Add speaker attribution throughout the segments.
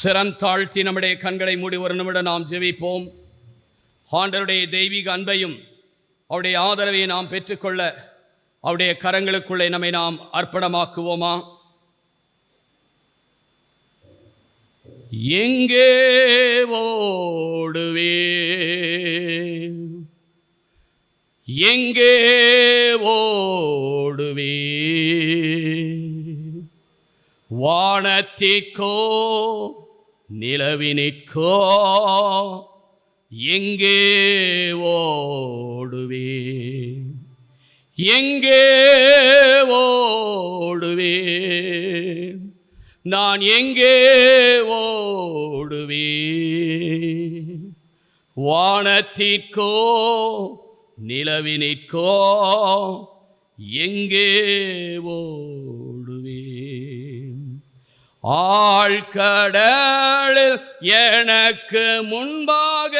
Speaker 1: சிறந்தாழ்த்தி நம்முடைய கண்களை மூடி ஒரு நிமிடம் நாம் ஜெபிப்போம். ஆண்டவருடைய தெய்வீக அன்பையும் அவருடைய ஆதரவையும் நாம் பெற்றுக்கொள்ள அவருடைய கரங்களுக்குள்ளே நம்மை நாம் அர்ப்பணமாக்குவோமா? எங்கே ஓடுவே, எங்கே ஓடுவே, வானத்திற்கோ நிலவினிற்கோ எங்கே ஓடுவே, எங்கே ஓடுவே, நான் எங்கே ஓடுவே, வானத்திற்கோ நிலவினிற்கோ எங்கே ஓடுவே, ஆழ்கடலில் எனக்கு முன்பாக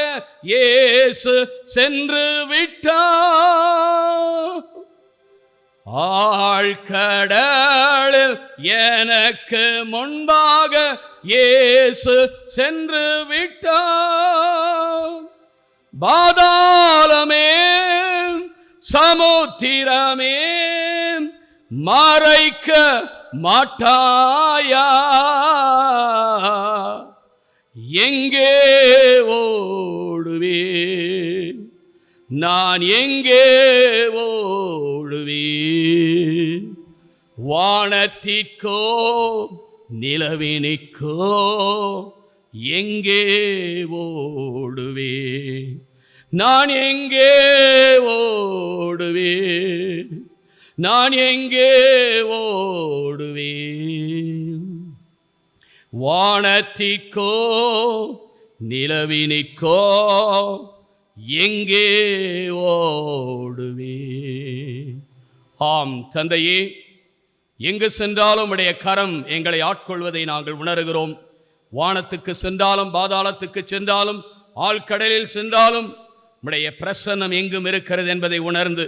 Speaker 1: இயேசு சென்று விட்டார், ஆழ்கடலில் எனக்கு முன்பாக இயேசு சென்று விட்டார், பாதாளமே சமுத்திரமே மறைக்க மாட்டாயா, எங்கே ஓடுவே, நான் எங்கே ஓடுவே, வானத்திற்கோ நிலவினிற்கோ எங்கே ஓடுவே, நான் எங்கே ஓடுவே, நான் எங்கே ஓடுவே, வானத்திற்கோ நிலவினிற்கோ எங்கே ஓடுவே. ஆம் தந்தையே, எங்கு சென்றாலும் உடைய கரம் எங்களை ஆட்கொள்வதை நாங்கள் உணர்கிறோம். வானத்துக்கு சென்றாலும் பாதாளத்துக்கு சென்றாலும் ஆழ்கடலில் சென்றாலும் உடைய பிரசன்னம் எங்கும் இருக்கிறது என்பதை உணர்ந்து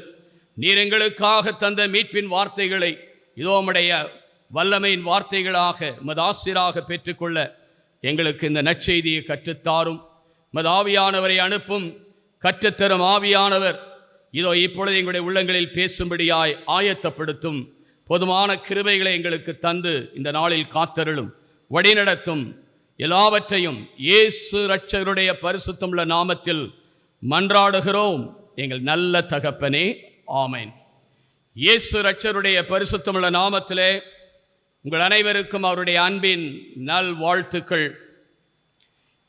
Speaker 1: நீர் எங்களுக்காக தந்த மீட்பின் வார்த்தைகளை இதோ உம்முடைய வல்லமையின் வார்த்தைகளாக மதாசிராக பெற்றுக்கொள்ள எங்களுக்கு இந்த நற்செய்தியை கற்றுத்தாரும். மதாவியானவரை அனுப்பும் கற்றுத்தரும் ஆவியானவர் இதோ இப்பொழுது எங்களுடைய உள்ளங்களில் பேசும்படியாய் ஆயத்தப்படுத்தும். பொதுவான கிருபைகளை எங்களுக்கு தந்து இந்த நாளில் காத்தருளும், வழிநடத்தும். எல்லாவற்றையும் இயேசு இரட்சகருடைய பரிசுத்தமுள்ள நாமத்தில் மன்றாடுகிறோம் எங்கள் நல்ல தகப்பனே, ஆமென். இயேசு இரட்சகருடைய பரிசுத்தமுள்ள நாமத்திலே உங்கள் அனைவருக்கும் அவருடைய அன்பின் நல் வாழ்த்துக்கள்.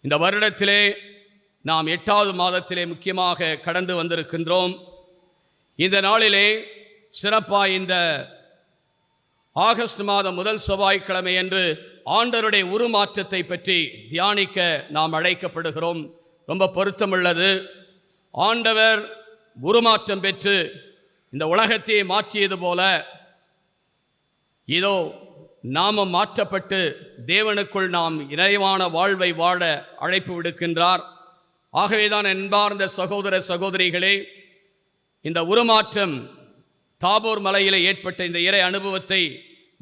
Speaker 1: இந்த வருடத்திலே நாம் 8வது மாதத்திலே முக்கியமாக கடந்து வந்திருக்கின்றோம். இந்த நாளிலே சிறப்பாக இந்த ஆகஸ்ட் மாதம் முதல் செவ்வாய்க்கிழமை என்று ஆண்டவருடைய உருமாற்றத்தை பற்றி தியானிக்க நாம் அழைக்கப்படுகிறோம். ரொம்ப பொருத்தமுள்ளது. ஆண்டவர் உருமாற்றம் பெற்று இந்த உலகத்தை மாற்றியது போல இதோ நாமும் மாற்றப்பட்டு தேவனுக்குள் நாம் நிறைவான வாழ்வை வாழ அழைப்பு விடுக்கின்றார். ஆகவேதான் அன்பார்ந்த சகோதர சகோதரிகளே, இந்த உருமாற்றம் தாபோர் மலையில் ஏற்பட்ட இந்த இறை அனுபவத்தை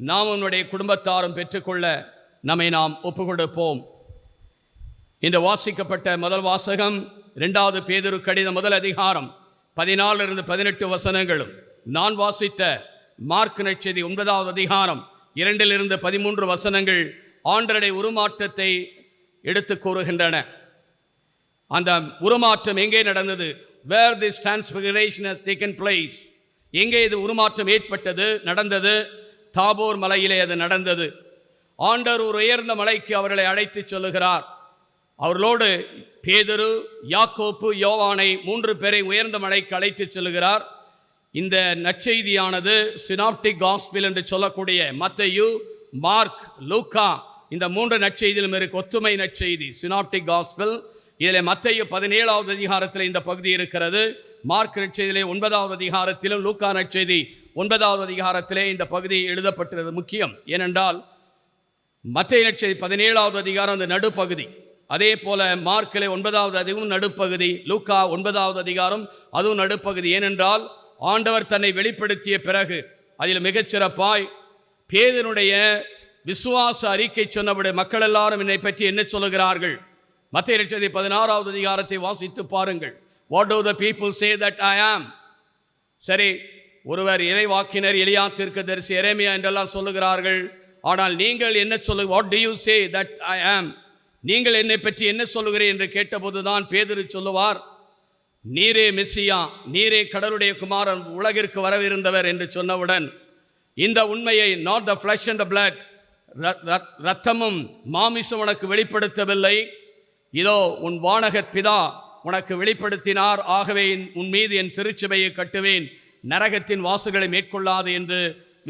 Speaker 1: நாம் நம்முடைய குடும்பத்தாரும் பெற்றுக்கொள்ள நம்மை நாம் ஒப்புக்கொடுப்போம். இன்று வாசிக்கப்பட்ட முதல் வாசகம் 2வது பேதுரு கடிதம் முதல் அதிகாரம் 14-18 வசனங்களும், நான் வாசித்த மார்க் நற்செய்தி 9வது அதிகாரம் 2-13 வசனங்கள் ஆண்டவருடைய உருமாற்றத்தை எடுத்து கூறுகின்றன. அந்த உருமாற்றம் எங்கே நடந்தது? Where this transfiguration has taken place. எங்கே இது உருமாற்றம் ஏற்பட்டது, நடந்தது? தாபோர் மலையிலே அது நடந்தது. ஆண்டவர் ஒரு உயர்ந்த மலைக்கு அவர்களை அழைத்து சொல்லுகிறார். அவர்களோடு பேதுரு, யாக்கோப்பு, யோவானை 3 பேரை உயர்ந்த மலைக்கு அழைத்து செல்கிறார். இந்த நற்செய்தியானது சினாப்டிக் காஸ்பில் என்று சொல்லக்கூடிய மத்தேயு, மார்க், லூக்கா இந்த 3 நற்செய்தியிலும் இருக்கு ஒத்துமை நற்செய்தி சினாப்டிக் காஸ்பில். இதில் மத்தேயு 17வது அதிகாரத்தில் இந்த பகுதி இருக்கிறது. மார்க் நற்செய்தியிலே 9வது அதிகாரத்திலும் லூக்கா நற்செய்தி 9வது அதிகாரத்திலே இந்த பகுதி எழுதப்பட்டிருக்கிறது. முக்கியம் ஏனென்றால் மத்தேயு நற்செய்தி 17வது அதிகாரம் அந்த நடுப்பகுதி, அதே போல மார்க்கிலே 9வது அதிகாரம் நடுப்பகுதி, லூக்கா 9வது அதிகாரம் அதுவும் நடுப்பகுதி. ஏனென்றால் ஆண்டவர் தன்னை வெளிப்படுத்திய பிறகு அதில் மிகச்சிறப்பாய் பேதுருடைய விசுவாச அறிக்கை சொன்னபடி மக்கள் எல்லாரும் என்னை பற்றி என்ன சொல்லுகிறார்கள்? மத்தேயு 16வது அதிகாரத்தை வாசித்து பாருங்கள். What do the people say that I am? சரி, ஒருவர் இறைவாக்கினர், எலியா தீர்க்கதரிசி, எரேமியா என்றெல்லாம் சொல்லுகிறார்கள். ஆனால் நீங்கள் என்ன what do you say that I am? நீங்கள் என்னை பற்றி என்ன சொல்லுகிறீர்கள் என்று கேட்டபோதுதான் பேதுரு சொல்லுவார், நீரே மெசியா, நீரே கடவுளுடைய குமாரன், உலகிற்கு வரவிருந்தவர் என்று சொன்னவுடன் இந்த உண்மையை not the flesh and the blood, இரத்தமும் மாமிசம் உனக்கு வெளிப்படுத்தவில்லை, இதோ உன் வானகத் பிதா உனக்கு வெளிப்படுத்தினார். ஆகவே உன் மீது என் திருச்சபையை கட்டுவேன், நரகத்தின் வாசல்களை மேற்கொள்ளாது என்று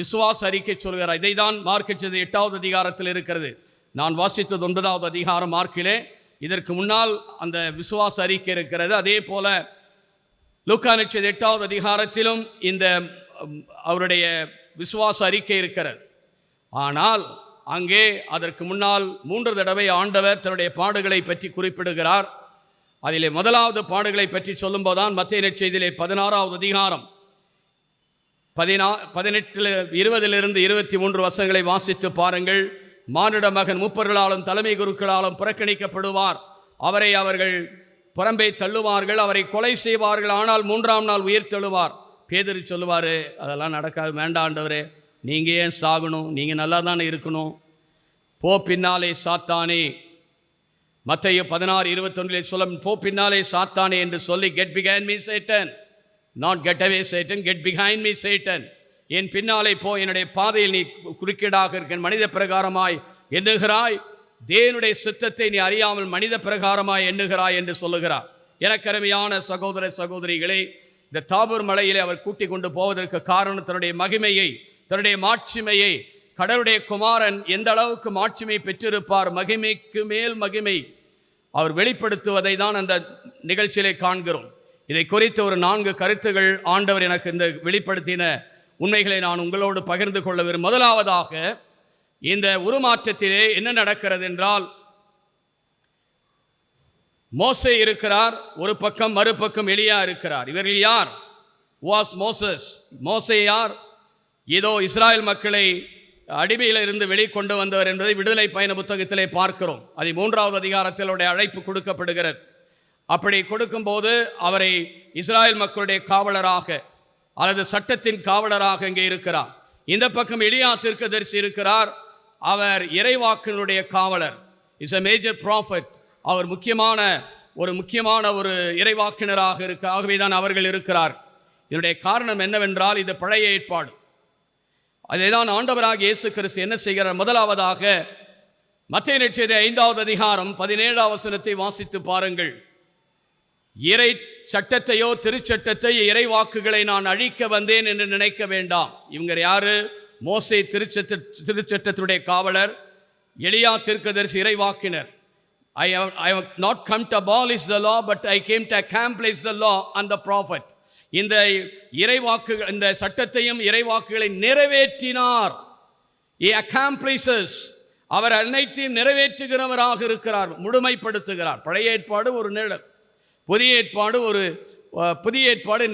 Speaker 1: விசுவாச அறிக்கை சொல்கிறார். இதை தான் மார்க் 8வது அதிகாரத்தில் இருக்கிறது. நான் வாசித்தது 9வது அதிகாரம் மார்க்கிலே. இதற்கு முன்னால் அந்த விசுவாச அறிக்கை இருக்கிறது. அதே போல லூக்கா 8வது அதிகாரத்திலும் இந்த அவருடைய விசுவாச அறிக்கை இருக்கிறது. ஆனால் அங்கே அதற்கு முன்னால் 3 தடவை ஆண்டவர் தன்னுடைய பாடுகளை பற்றி குறிப்பிடுகிறார். அதிலே முதலாவது பாடுகளை பற்றி சொல்லும்போதுதான் மத்தேயு நற்செய்தியிலே 16வது அதிகாரம் 20 23 வசனங்களை வாசித்து பாருங்கள். மானிட மகன் மூப்பர்களாலும் தலைமை குருக்களாலும் புறக்கணிக்கப்படுவார், அவரை அவர்கள் புறம்பே தள்ளுவார்கள், அவரை கொலை செய்வார்கள், ஆனால் 3ஆம் நாள் உயிர் தள்ளுவார். பேதுரு சொல்லுவார், அதெல்லாம் நடக்காது, வேண்டாண்டவரே, நீங்கள் ஏன் சாகணும், நீங்கள் நல்லா தானே இருக்கணும், போ பின்னாலே சாத்தானே. மத்தேயு 16:21 சொல்லும், போ பின்னாலே சாத்தானே என்று சொல்லி get behind me Satan, not get away Satan, get behind me Satan, என் பின்னாலே போ, என்னுடைய பாதையில் நீ குறுக்கீடாக இருக்க, மனித பிரகாரமாய் எண்ணுகிறாய், தேவனுடைய சித்தத்தை நீ அறியாமல் மனித பிரகாரமாய் எண்ணுகிறாய் என்று சொல்லுகிறார். எனக்கு அருமையான சகோதர சகோதரிகளே, இந்த தாபூர் மலையிலே அவர் கூட்டிக் கொண்டு போவதற்கு காரணம் தன்னுடைய மகிமையை, தன்னுடைய மாட்சிமையை, கடவுளுடைய குமாரன் எந்த அளவுக்கு மாட்சிமை பெற்றிருப்பார், மகிமைக்கு மேல் மகிமை அவர் வெளிப்படுத்துவதை தான் அந்த நிகழ்ச்சியிலே காண்கிறோம். இதை குறித்து ஒரு 4 கருத்துகள் ஆண்டவர் எனக்கு இந்த வெளிப்படுத்தின உண்மைகளை நான் உங்களோடு பகிர்ந்து கொள்ள விரும்புகிறேன். முதலாவதாக, இந்த உருமாற்றத்திலே என்ன நடக்கிறது என்றால், மோசே இருக்கிறார் ஒரு பக்கம், மறுபக்கம் எலியா இருக்கிறார். இவர்கள் யார்? Was Moses. மோசே யார்? இதோ இஸ்ராயல் மக்களை அடிமையில் இருந்து வெளிக்கொண்டு வந்தவர் என்பதை விடுதலை பயண புத்தகத்திலே பார்க்கிறோம். அது 3வது அதிகாரத்தில் அவருடைய அழைப்பு கொடுக்கப்படுகிறது. அப்படி கொடுக்கும்போது அவரை இஸ்ராயல் மக்களுடைய காவலராக அல்லது சட்டத்தின் காவலராக இங்கே இருக்கிறார். இந்த பக்கம் எலியா தீர்க்கதரிசி இருக்கிறார், அவர் இறைவாக்கினுடைய காவலர், இஸ் a மேஜர் ப்ராஃபட், அவர் முக்கியமான ஒரு இறைவாக்கினராக இருக்க. ஆகவே தான் அவர்கள் இருக்கிறார். இதனுடைய காரணம் என்னவென்றால், இது பழைய ஏற்பாடு. அதை தான் ஆண்டவராக இயேசு கிறிஸ்து என்ன செய்கிறார்? முதலாவதாக மத்தேயு நற்செய்தி 5வது அதிகாரம் 17வது வசனத்தை வாசித்து பாருங்கள். இறை சட்டத்தையோ திருச்சட்டத்தை, இறைவாக்குகளை நான் அழிக்க வந்தேன் என்று நினைக்க வேண்டாம். இவங்க யாரு? மோசே திருச்சட்டத்துடைய காவலர், எலியா தீர்க்கதரிசி இறைவாக்கினர். I have not come to abolish the law, but I came to accomplish the law and the prophet. இந்த இறைவாக்குகள், இந்த சட்டத்தையும் இறைவாக்குகளை நிறைவேற்றினார். He accomplishes, அவர் அனைத்தையும் நிறைவேற்றுகிறவராக இருக்கிறார், முழுமைப்படுத்துகிறார். பழைய ஏற்பாடு ஒரு நிழல், புதிய ஏற்பாடு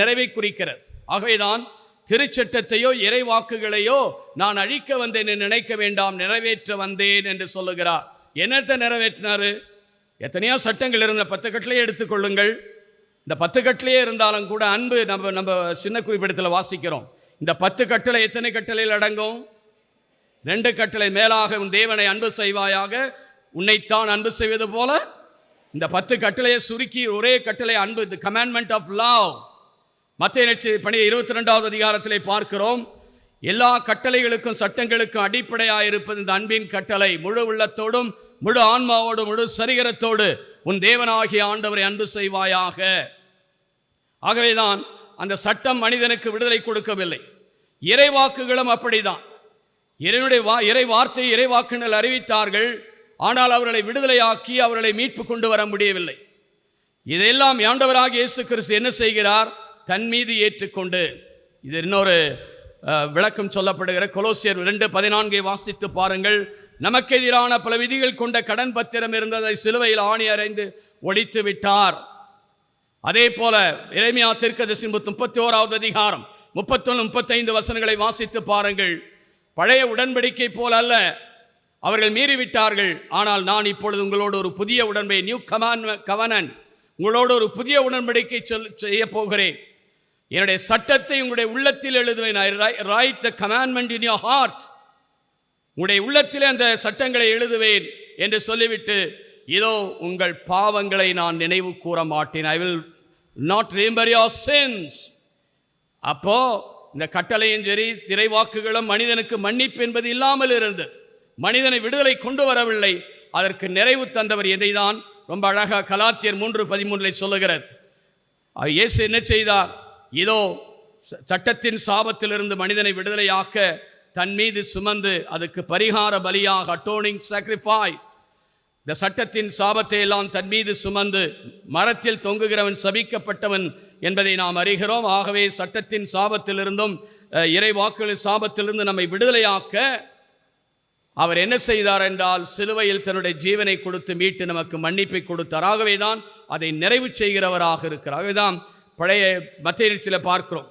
Speaker 1: நிறைவை குறிக்கிறது. ஆகவேதான் திருச்சட்டத்தையோ இறைவாக்குகளையோ நான் அழிக்க வந்தேன் என்று நினைக்க வேண்டாம், நிறைவேற்ற வந்தேன் என்று சொல்லுகிறார். என்னத்தை நிறைவேற்றினாரு? எத்தனையோ சட்டங்கள் இருந்த 10 கட்டளையே எடுத்துக்கொள்ளுங்கள். இந்த 10 கட்டளையே இருந்தாலும் கூட அன்பு, நம்ம சின்ன குறிப்பிடத்தில் வாசிக்கிறோம். இந்த 10 கட்டளை எத்தனை கட்டளையில் அடங்கும்? 2 கட்டளை. மேலாக உன் தேவனை அன்பு செய்வாயாக, உன்னைத்தான் அன்பு செய்வது போல. இந்த 10 கட்டளையை சுருக்கி ஒரே கட்டளை அன்பு, தி கமாண்ட்மெண்ட் ஆஃப் லவ். மத்தேயு நற்செய்தி 22வது அதிகாரத்திலே பார்க்கிறோம். எல்லா கட்டளைகளுக்கும் சட்டங்களுக்கும் அடிப்படையாக இருப்பது இந்த அன்பின் கட்டளை. முழு உள்ளத்தோடும், முழு ஆன்மாவோடும், முழு சரீரத்தோடு உன் தேவனாகிய ஆண்டவரை அன்பு செய்வாயாக. ஆகவேதான் அந்த சட்டம் மனிதனுக்கு விடுதலை கொடுக்கவில்லை. இறைவாக்குகளும் அப்படிதான். இறை வார்த்தை இறைவாக்குகள் அறிவித்தார்கள், ஆனால் அவர்களை விடுதலையாக்கி அவர்களை மீட்பு கொண்டு வர முடியவில்லை. இதெல்லாம் ஆண்டவராகிய இயேசு கிறிஸ்து என்ன செய்கிறார்? தன் மீது ஏற்றுக்கொண்டு. இது இன்னொரு விளக்கம் சொல்லப்படுகிற கொலோசியர் 2:14 வாசித்து பாருங்கள். நமக்கு எதிரான பல விதிகள் கொண்ட கடன் பத்திரம் இருந்ததை சிலுவையில் ஆணி அறைந்து ஒழித்து விட்டார். அதே போல எரேமியா தீர்க்கதரிசி 31வது அதிகாரம் 31-35 வசனங்களை வாசித்து பாருங்கள். பழைய உடன்படிக்கை போல் அல்ல, அவர்கள் மீறிவிட்டார்கள். ஆனால் நான் இப்பொழுது உங்களோடு ஒரு புதிய உடன்படிக்கை, நியூ கவனன்ட், உங்களோடு ஒரு புதிய உடன்படிக்கை செய்ய போகிறேன். என்னுடைய சட்டத்தை உங்களுடைய உள்ளத்தில் எழுதுவேன். I write the commandment in your heart. உங்களுடைய உள்ளத்திலே அந்த சட்டங்களை எழுதுவேன் என்று சொல்லிவிட்டு, இதோ உங்கள் பாவங்களை நான் நினைவு கூற மாட்டேன். I will not remember your sins. அப்போ இந்த கட்டளையும் சரி திரைவாக்குகளும் மனிதனுக்கு மன்னிப்பு என்பது இல்லாமல் இருந்து மனிதனை விடுதலை கொண்டு வரவில்லை. அதற்கு நிறைவு தந்தவர் எதைதான் ரொம்ப அழகாக கலாத்தியர் 3:13 சொல்லுகிறார். இயேசு என்ன செய்தார்? இதோ சட்டத்தின் சாபத்திலிருந்து மனிதனை விடுதலையாக்க தன் மீது சுமந்து அதுக்கு பரிகார பலியாக அட்டோனிங் சாக்ரிஃபைஸ், இந்த சட்டத்தின் சாபத்தை எல்லாம் தன் மீது சுமந்து மரத்தில் தொங்குகிறவன் சபிக்கப்பட்டவன் என்பதை நாம் அறிகிறோம். ஆகவே சட்டத்தின் சாபத்திலிருந்தும் இறைவாக்குகளின் சாபத்திலிருந்து நம்மை விடுதலையாக்க அவர் என்ன செய்தார் என்றால் சிலுவையில் தன்னுடைய ஜீவனை கொடுத்து மீட்டு நமக்கு மன்னிப்பை கொடுத்தார். ஆகவே தான் அதை நிறைவு செய்கிறவராக இருக்கிறார். ஆகவே தான் பழைய மத்தேயுவில் பார்க்கிறோம்,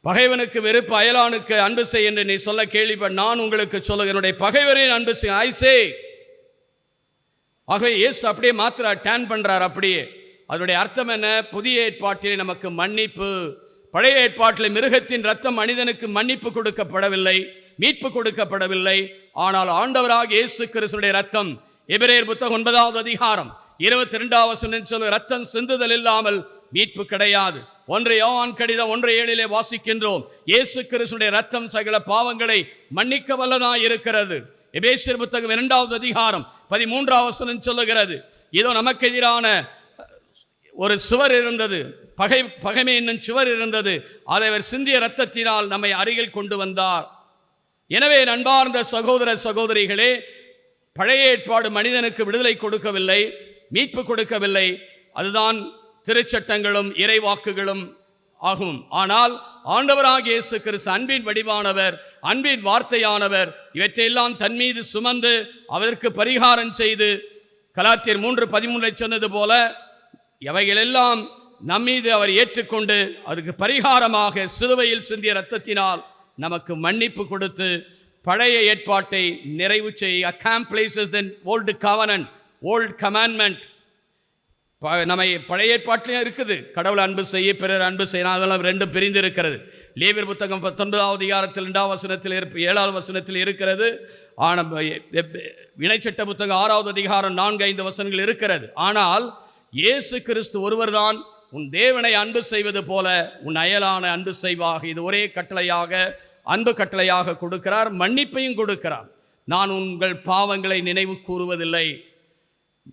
Speaker 1: பகைவனுக்கு வெறுப்பு அயலானுக்கு அன்பு செய் என்று நீ சொல்ல கேள்விப்பட்ட நான் உங்களுக்கு சொல்ல என்னுடைய பகைவரின் அன்பு செய் ஐ சே. ஆகவே இயேசு அப்படியே மாத்திர டேன் பண்றார். அப்படியே அதனுடைய அர்த்தம் என்ன? புதிய ஏற்பாட்டிலே நமக்கு மன்னிப்பு. பழைய ஏற்பாட்டில் மிருகத்தின் ரத்தம் மனிதனுக்கு மன்னிப்பு கொடுக்கப்படவில்லை, மீட்பு கொடுக்கப்படவில்லை. ஆனால் ஆண்டவராக இயேசு கிறிஸ்துவின் ரத்தம், எபிரேயர் புத்தகம் 9வது அதிகாரம் 22வது வசனம் சொல்ல, ரத்தம் சிந்துதல் இல்லாமல் மீட்பு கிடையாது. 1 யோவான் கடிதம் 1:7 வாசிக்கின்றோம், இயேசு கிறிஸ்துவின் ரத்தம் சகல பாவங்களை மன்னிக்க வல்லதாய் இருக்கிறது. எபேசியர் புத்தகம் 2வது அதிகாரம் 13வது வசனம் சொல்லுகிறது, இதோ நமக்கு எதிரான ஒரு சுவர் இருந்தது, பகைமை என்னும் சுவர் இருந்தது, அதை அவர் சிந்திய இரத்தத்தினால் நம்மை அருகில் கொண்டு வந்தார். எனவே அன்பார்ந்த சகோதர சகோதரிகளே, பழைய ஏற்பாடு மனிதனுக்கு விடுதலை கொடுக்கவில்லை, மீட்பு கொடுக்கவில்லை. அதுதான் திருச்சட்டங்களும் இறைவாக்குகளும் ஆகும். ஆனால் ஆண்டவராகிய இயேசு கிறிஸ்து அன்பின் வடிவானவர், அன்பின் வார்த்தையானவர், இவற்றையெல்லாம் தன் மீது சுமந்து அதற்கு பரிகாரம் செய்து கலாத்தியர் 3:13 சொன்னது போல எவைகளெல்லாம் நம்மீது அவர் ஏற்றுக்கொண்டு அதுக்கு பரிகாரமாக சிலுவையில் சிந்திய இரத்தத்தினால் நமக்கு மன்னிப்பு கொடுத்து பழைய ஏற்பாட்டை நிறைவு செய்ய accomplishes the old covenant, old commandment. நம்ம பழைய ஏற்பாட்டிலையும் இருக்குது, கடவுள் அன்பு செய்ய பிறர் அன்பு செய்ய, அதெல்லாம் ரெண்டும் பிரிந்து இருக்கிறது. லேவியர் புத்தகம் 19வது அதிகாரத்தில் 2வது வசனத்தில் 7வது வசனத்தில் இருக்கிறது. ஆனால் வினைச்சட்ட புத்தகம் 6வது அதிகாரம் 4-5 வசனங்கள் இருக்கிறது. ஆனால் இயேசு கிறிஸ்து ஒருவர்தான் உன் தேவனை அன்பு செய்வது போல உன் அயலான அன்பு செய்வாக. இது ஒரே கட்டளையாக, அன்பு கட்டளையாக கொடுக்கிறார், மன்னிப்பையும் கொடுக்கிறார். நான் உங்கள் பாவங்களை நினைவு கூறுவதில்லை.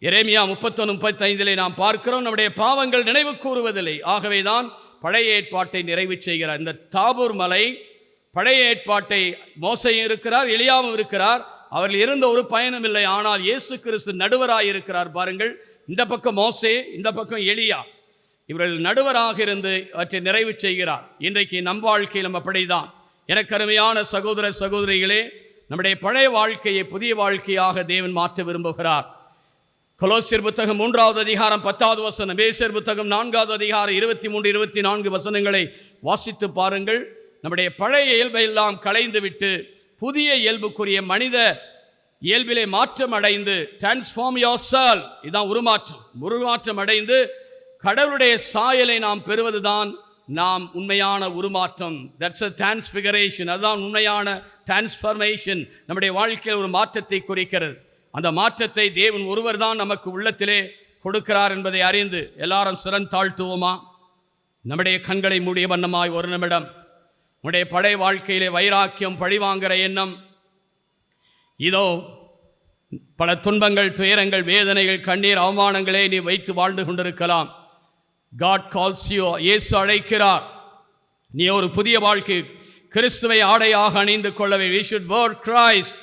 Speaker 1: எரேமியா 31:35 நாம் பார்க்கிறோம், நம்முடைய பாவங்கள் நினைவு கூறுவதில்லை. ஆகவே தான் பழைய ஏற்பாட்டை நிறைவு செய்கிறார். இந்த தாபூர் மலை பழைய ஏற்பாட்டை, மோசையும் இருக்கிறார், எலியாவும் இருக்கிறார், அவர்கள் இருந்த ஒரு பயனும் இல்லை. ஆனால் இயேசு கிறிஸ்து நடுவராக இருக்கிறார். பாருங்கள், இந்த பக்கம் மோசே, இந்த பக்கம் எலியா, இவர்கள் நடுவராக இருந்து அவற்றை நிறைவு செய்கிறார். இன்றைக்கு நம் வாழ்க்கையில் அப்படிதான். எனக்கு அருமையான சகோதர சகோதரிகளே, நம்முடைய பழைய வாழ்க்கையை புதிய வாழ்க்கையாக தேவன் மாற்ற விரும்புகிறார். கொலோசியர் புத்தகம் 3வது அதிகாரம் 10வது வசனம், எபேசியர் புத்தகம் 4வது அதிகாரம் 23-24 வசனங்களை வாசித்து பாருங்கள். நம்முடைய பழைய இயல்பை எல்லாம் களைந்து விட்டு புதிய இயல்புக்குரிய மனித இயல்பிலே மாற்றம் அடைந்து, டிரான்ஸ்ஃபார்ம் யோர்செல்ஃப், இதுதான் உருமாற்றம் அடைந்து கடவுளுடைய சாயலை நாம் பெறுவதுதான் நாம் உண்மையான உருமாற்றம். That's a transfiguration. அதுதான் உண்மையான டிரான்ஸ்ஃபர்மேஷன். நம்முடைய வாழ்க்கையில் ஒரு மாற்றத்தை குறிக்கிறது. அந்த மாற்றத்தை தேவன் ஒருவர் தான் நமக்கு உள்ளத்திலே கொடுக்கிறார் என்பதை அறிந்து எல்லாரும் சிறன் தாழ்த்துவோமா? நம்முடைய கண்களை மூடிய வண்ணமாய் ஒரு நிமிடம் நம்முடைய பழைய வாழ்க்கையிலே வைராக்கியம், பழிவாங்கிற எண்ணம், இதோ பல துன்பங்கள், துயரங்கள், வேதனைகள், கண்ணீர், அவமானங்களே நீ வைத்து வாழ்ந்து கொண்டிருக்கலாம். God calls you. இயேசு அழைக்கிறார். நீ ஒரு புதிய வாழ்க்கை, கிறிஸ்துவை ஆடையாக அணிந்து கொள்ளவே. We should wear Christ.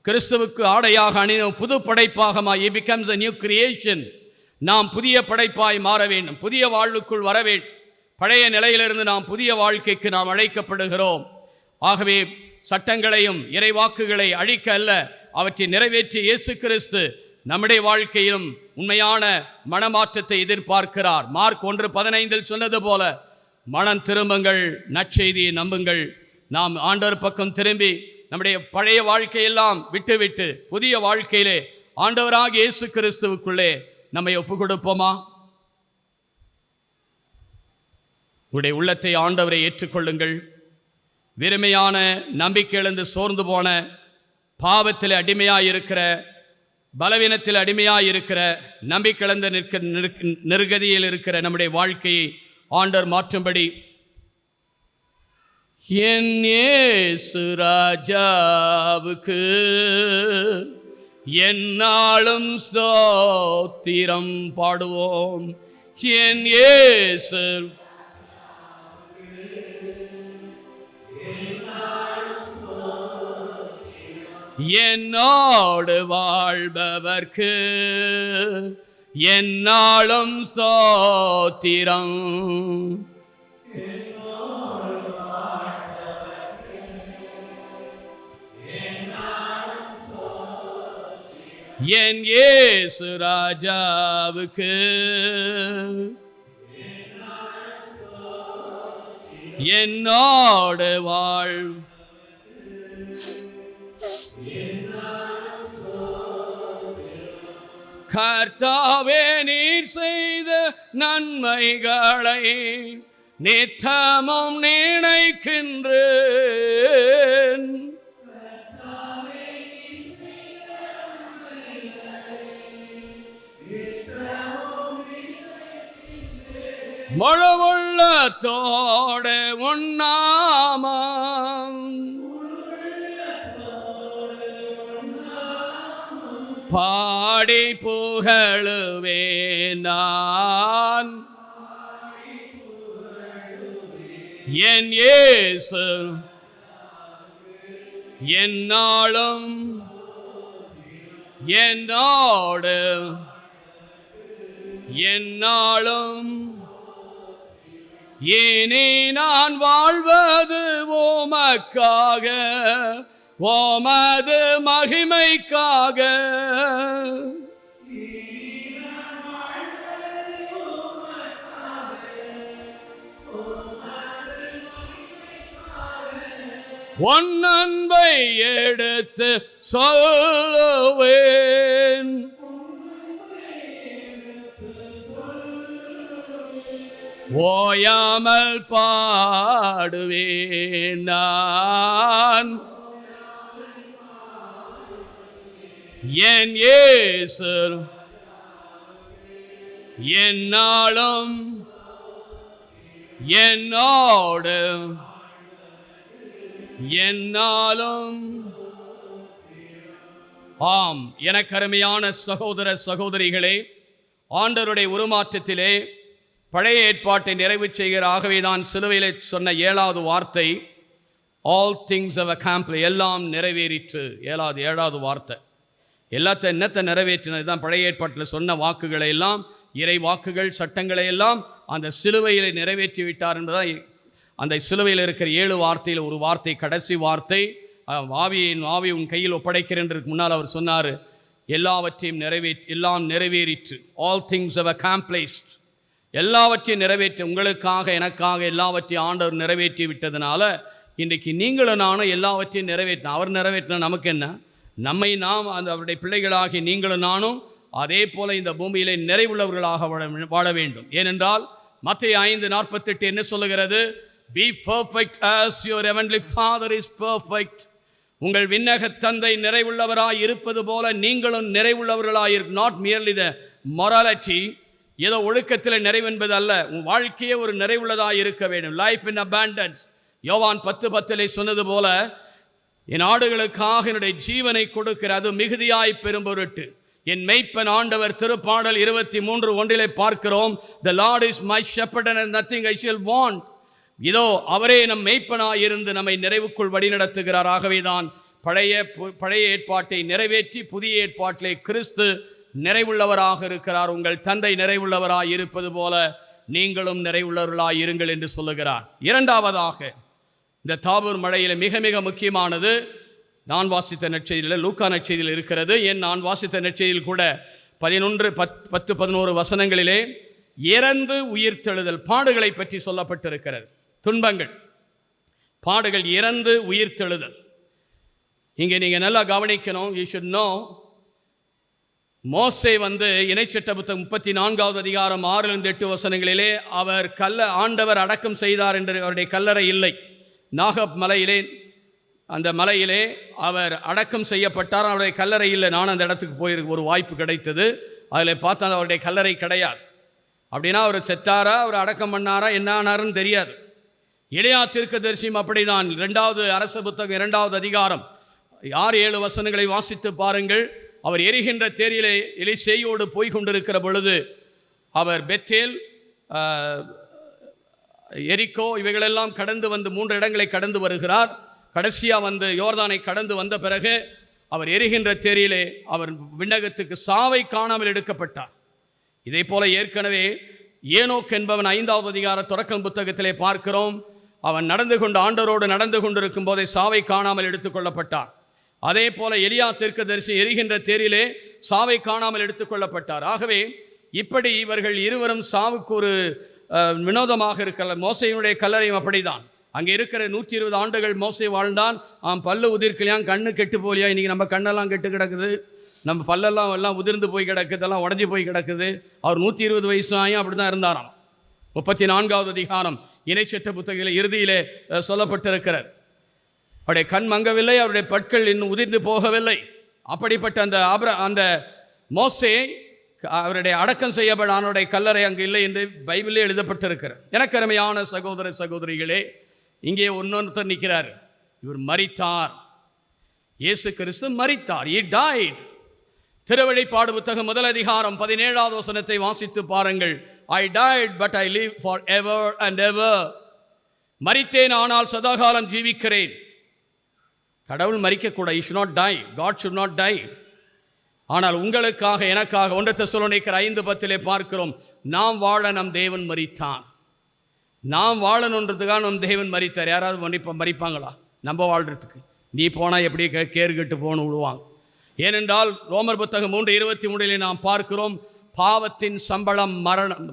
Speaker 1: கிறிஸ்துவுக்கு ஆடையாக அணிந்த புது படைப்பாக He becomes a new creation. நாம் புதிய படைப்பாய் மாற வேண்டும், புதிய வாழ்வுக்குள் வர வேண்டும். பழைய நிலையிலிருந்து நாம் புதிய வாழ்க்கைக்கு நாம் அழைக்கப்படுகிறோம். ஆகவே சட்டங்களையும் இறைவாக்குகளை அழிக்க அல்ல, அவற்றை நிறைவேற்றிய இயேசு கிறிஸ்து நம்முடைய வாழ்க்கையிலும் உண்மையான மனமாற்றத்தை எதிர்பார்க்கிறார். மார்க் 1:15 சொன்னது போல, மனம் திரும்புங்கள், நற்செய்தியை நம்புங்கள். நாம் ஆண்டவர் பக்கம் திரும்பி நம்முடைய பழைய வாழ்க்கையெல்லாம் விட்டுவிட்டு புதிய வாழ்க்கையிலே ஆண்டவராகிய இயேசு கிறிஸ்துவுக்குள்ளே நம்மை ஒப்புக் கொடுப்போமா? உங்களுடைய உள்ளத்தை ஆண்டவரை ஏற்றுக்கொள்ளுங்கள். வெறுமையான நம்பிக்கை இழந்து சோர்ந்து போன, பாவத்தில் அடிமையாயிருக்கிற, பலவீனத்தில் அடிமையாயிருக்கிற, நம்பிக்கை இழந்து நிர்கதியில் இருக்கிற நம்முடைய வாழ்க்கையை ஆண்டவர் மாற்றும்படி என் இயேசு ராஜாவுக்கு எந்நாளும் ஸ்தோத்திரம் பாடுவோம். என் இயேசு என்னோடு வாழ்பவர்க்கு எந்நாளும் ஸ்தோத்திரம். என் இயேசு ராஜாவுக்கு என்னோடு வாழ் கர்த்தாவே, நீர் செய்த நன்மைகளை நித்தமும் நினைக்கின்றேன். முழு உள்ளத்தோடு உன்னாமம் பாடி புகழுவேன் நான். என் இயேசு எந்நாளும் என்னோடு எந்நாளும். இனி நான் வாழ்வது உமக்காக, உமது மகிமைக்காக. உன் அன்பை எடுத்து சொல்லுவேன். ஓயாமல் பாடுவேன் நான். என் இயேசு எந்நாளும் என்னோடு எந்நாளும். ஆம், எனக்கு அருமையான சகோதர சகோதரிகளே, ஆண்டவருடைய உருமாற்றத்திலே பழைய ஏற்பாட்டை நிறைவு செய்கிற, ஆகவேதான் சிலுவையிலே சொன்ன 7வது வார்த்தை ஆல் திங்ஸ் ஹவ் அக்கம்ப்ளிஷ்ட், எல்லாம் நிறைவேறிற்று. 7வது வார்த்தை என்னத்தை நிறைவேற்றினது தான் பழைய ஏற்பாட்டில் சொன்ன வாக்குகளை எல்லாம், இறை வாக்குகள், சட்டங்களை எல்லாம் அந்த சிலுவையில் நிறைவேற்றி விட்டார் என்பதான். அந்த சிலுவையில் இருக்கிற 7 வார்த்தையில் ஒரு வார்த்தை, கடைசி வார்த்தை, ஆவி உன் கையில் ஒப்படைக்கிறேன்றதுக்கு முன்னால் அவர் சொன்னார், எல்லாவற்றையும் எல்லாம் நிறைவேறிற்று. ஆல் திங்ஸ் ஹவ் அக்கம்ப்ளிஷ்ட், எல்லாவற்றையும் நிறைவேற்றி, உங்களுக்காக எனக்காக எல்லாவற்றையும் ஆண்டவர் நிறைவேற்றி விட்டதுனால இன்றைக்கு நீங்களும் நானும் எல்லாவற்றையும் நிறைவேற்றின. அவர் நிறைவேற்றின நமக்கு என்ன? நாம் அந்த அவருடைய பிள்ளைகளாகி நீங்களும் நானும் அதே போல இந்த பூமியிலே நிறைவுள்ளவர்களாக வாழ வேண்டும். ஏனென்றால் மத்தேயு 5:48 என்ன சொல்லுகிறது? Be perfect as your heavenly Father is perfect. உங்கள் விண்ணக தந்தை நிறைவுள்ளவராய் இருப்பது போல நீங்களும் நிறைவுள்ளவர்களாய் இரு. Not merely the morality, ஏதோ ஒழுக்கத்தில் நிறைவென்பது அல்ல, உன் வாழ்க்கையே ஒரு நிறைவுள்ளதாக இருக்க வேண்டும். லைஃப் இன் abundance. யோவான் 10:10 சொன்னது போல, என் ஆடுகளுக்காக என்னுடைய ஜீவனை கொடுக்கிற, அது மிகுதியாய் பெரும்பொருட்டு. என் மெய்ப்பன் ஆண்டவர், திருப்பாடல் 23:1 பார்க்கிறோம், The Lord is my shepherd and nothing I shall want. இதோ அவரே நம் மெய்ப்பனாய் இருந்து நம்மை நிறைவுக்குள் வழிநடத்துகிறார். ஆகவேதான் பழைய ஏற்பாட்டை நிறைவேற்றி புதிய ஏற்பாட்டிலே கிறிஸ்து நிறைவுள்ளவராக இருக்கிறார். உங்கள் தந்தை நிறைவுள்ளவராய் இருப்பது போல நீங்களும் நிறைவுள்ளவர்களாய் இருங்கள் என்று சொல்லுகிறார். இரண்டாவதாக, இந்த தாபூர் மழையில் மிக மிக முக்கியமானது நான் வாசித்த நற்செய்தியில், லூக்கா நற்செய்தியில் இருக்கிறது. நான் வாசித்த நற்செய்தியில் கூட 10-11 வசனங்களிலே இறந்து உயிர்த்தெழுதல், பாடுகளை பற்றி சொல்லப்பட்டிருக்கிறது. துன்பங்கள், பாடுகள், இறந்து உயிர்த்தெழுதல். இங்கே நீங்கள் நல்லா கவனிக்கணும். யூ ஷுட் நோ, மோசே இணைச்சட்ட புத்தகம் 34வது அதிகாரம் 6-8 வசனங்களிலே அவர் ஆண்டவர் அடக்கம் செய்தார் என்று அவருடைய கல்லறை இல்லை. நாகப் மலையிலே, அந்த மலையிலே அவர் அடக்கம் செய்யப்பட்டார், அவருடைய கல்லறை இல்லை. நான் அந்த இடத்துக்கு போயிருக்க ஒரு வாய்ப்பு கிடைத்தது. அதில் பார்த்தா அவருடைய கல்லறை கிடையாது. அப்படின்னா அவர் செத்தாரா, அவர் அடக்கம் பண்ணாரா, என்ன ஆனாருன்னு தெரியாது. எலியா தீர்க்கதரிசியும் அப்படிதான். 2வது அரச புத்தகம் 2வது அதிகாரம் 6-7 வசனங்களை வாசித்து பாருங்கள். அவர் எரிகின்ற தேரிலே எலிசேயோடு போய் கொண்டிருக்கிற பொழுது அவர் பெத்தேல், எரிக்கோ இவைகளெல்லாம் கடந்து 3 இடங்களை கடந்து வருகிறார். கடைசியாக யோர்தானை கடந்து வந்த பிறகு அவர் எரிகின்ற தேரிலே அவர் விண்ணகத்துக்கு சாவை காணாமல் எடுக்கப்பட்டார். இதே போல ஏற்கனவே ஏனோக் என்பவன் 5வது அதிகார தொடக்கம் புத்தகத்திலே பார்க்கிறோம். அவன் ஆண்டவரோடு நடந்து கொண்டிருக்கும் போதே சாவை காணாமல் எடுத்துக்கொள்ளப்பட்டார். அதே போல எலியா தீர்க்கதரிசி எரிகின்ற தேரிலே சாவை காணாமல் எடுத்துக்கொள்ளப்பட்டார். ஆகவே இப்படி இவர்கள் இருவரும் சாவுக்கு ஒரு வினோதமாக இருக்கல. மோசையினுடைய கல்லறையும் அப்படிதான். அங்கே இருக்கிற 120 ஆண்டுகள் மோசை வாழ்ந்தான். பல்லு உதிர்க்கலையா, கண்ணு கெட்டு போலியா. இன்றைக்கி நம்ம கண்ணெல்லாம் கெட்டு கிடக்குது, நம்ம பல்லெல்லாம் உதிர்ந்து போய் கிடக்குது, எல்லாம் உடஞ்சி போய் கிடக்குது. அவர் 120 வயசு ஆகியும் அப்படி தான் இருந்தாராம். 34வது அதிகாரம் இணைச்சட்ட புத்தகத்தில் இறுதியிலே சொல்லப்பட்டிருக்கிறார். அவருடைய கண் மங்கவில்லை, அவருடைய பற்கள் இன்னும் உதிர்ந்து போகவில்லை. அப்படிப்பட்ட அந்த மோசே அவருடைய அடக்கம் செய்யப்பட அவருடைய கல்லறை அங்கு இல்லை என்று பைபிளிலே எழுதப்பட்டிருக்கிறார். எனக்கு அருமையான சகோதர சகோதரிகளே, இங்கே ஒன்னொருத்தர் நிற்கிறார். இவர் மரித்தார். இயேசு கிறிஸ்து மரித்தார். He died. திருவெளிப்பாடு புத்தகம் 1 அதிகாரம் 17வது வசனத்தை வாசித்து பாருங்கள். I died but I live forever and ever. மரித்தேன், ஆனால் சதாகாலம் ஜீவிக்கிறேன். கடவுள் மரிக்கக்கூடாது. He should not die. God should not die. ஆனால் உங்களுக்காக எனக்காக 1 தெசலோனிக்கர் 5:10 பார்க்கிறோம், நாம் வாழ நம் தேவன் மரித்தான். நாம் வாழணுன்றதுக்காக நம் தேவன் மரித்தார். யாராவது மரிப்பாங்களா நம்ம வாழ்றதுக்கு? நீ போனால் எப்படி கேர்கட்டு போன்னு விடுவாங்க. ஏனென்றால் ரோமர் புத்தகம் 3:23 நாம் பார்க்கிறோம், பாவத்தின் சம்பளம் மரணம்.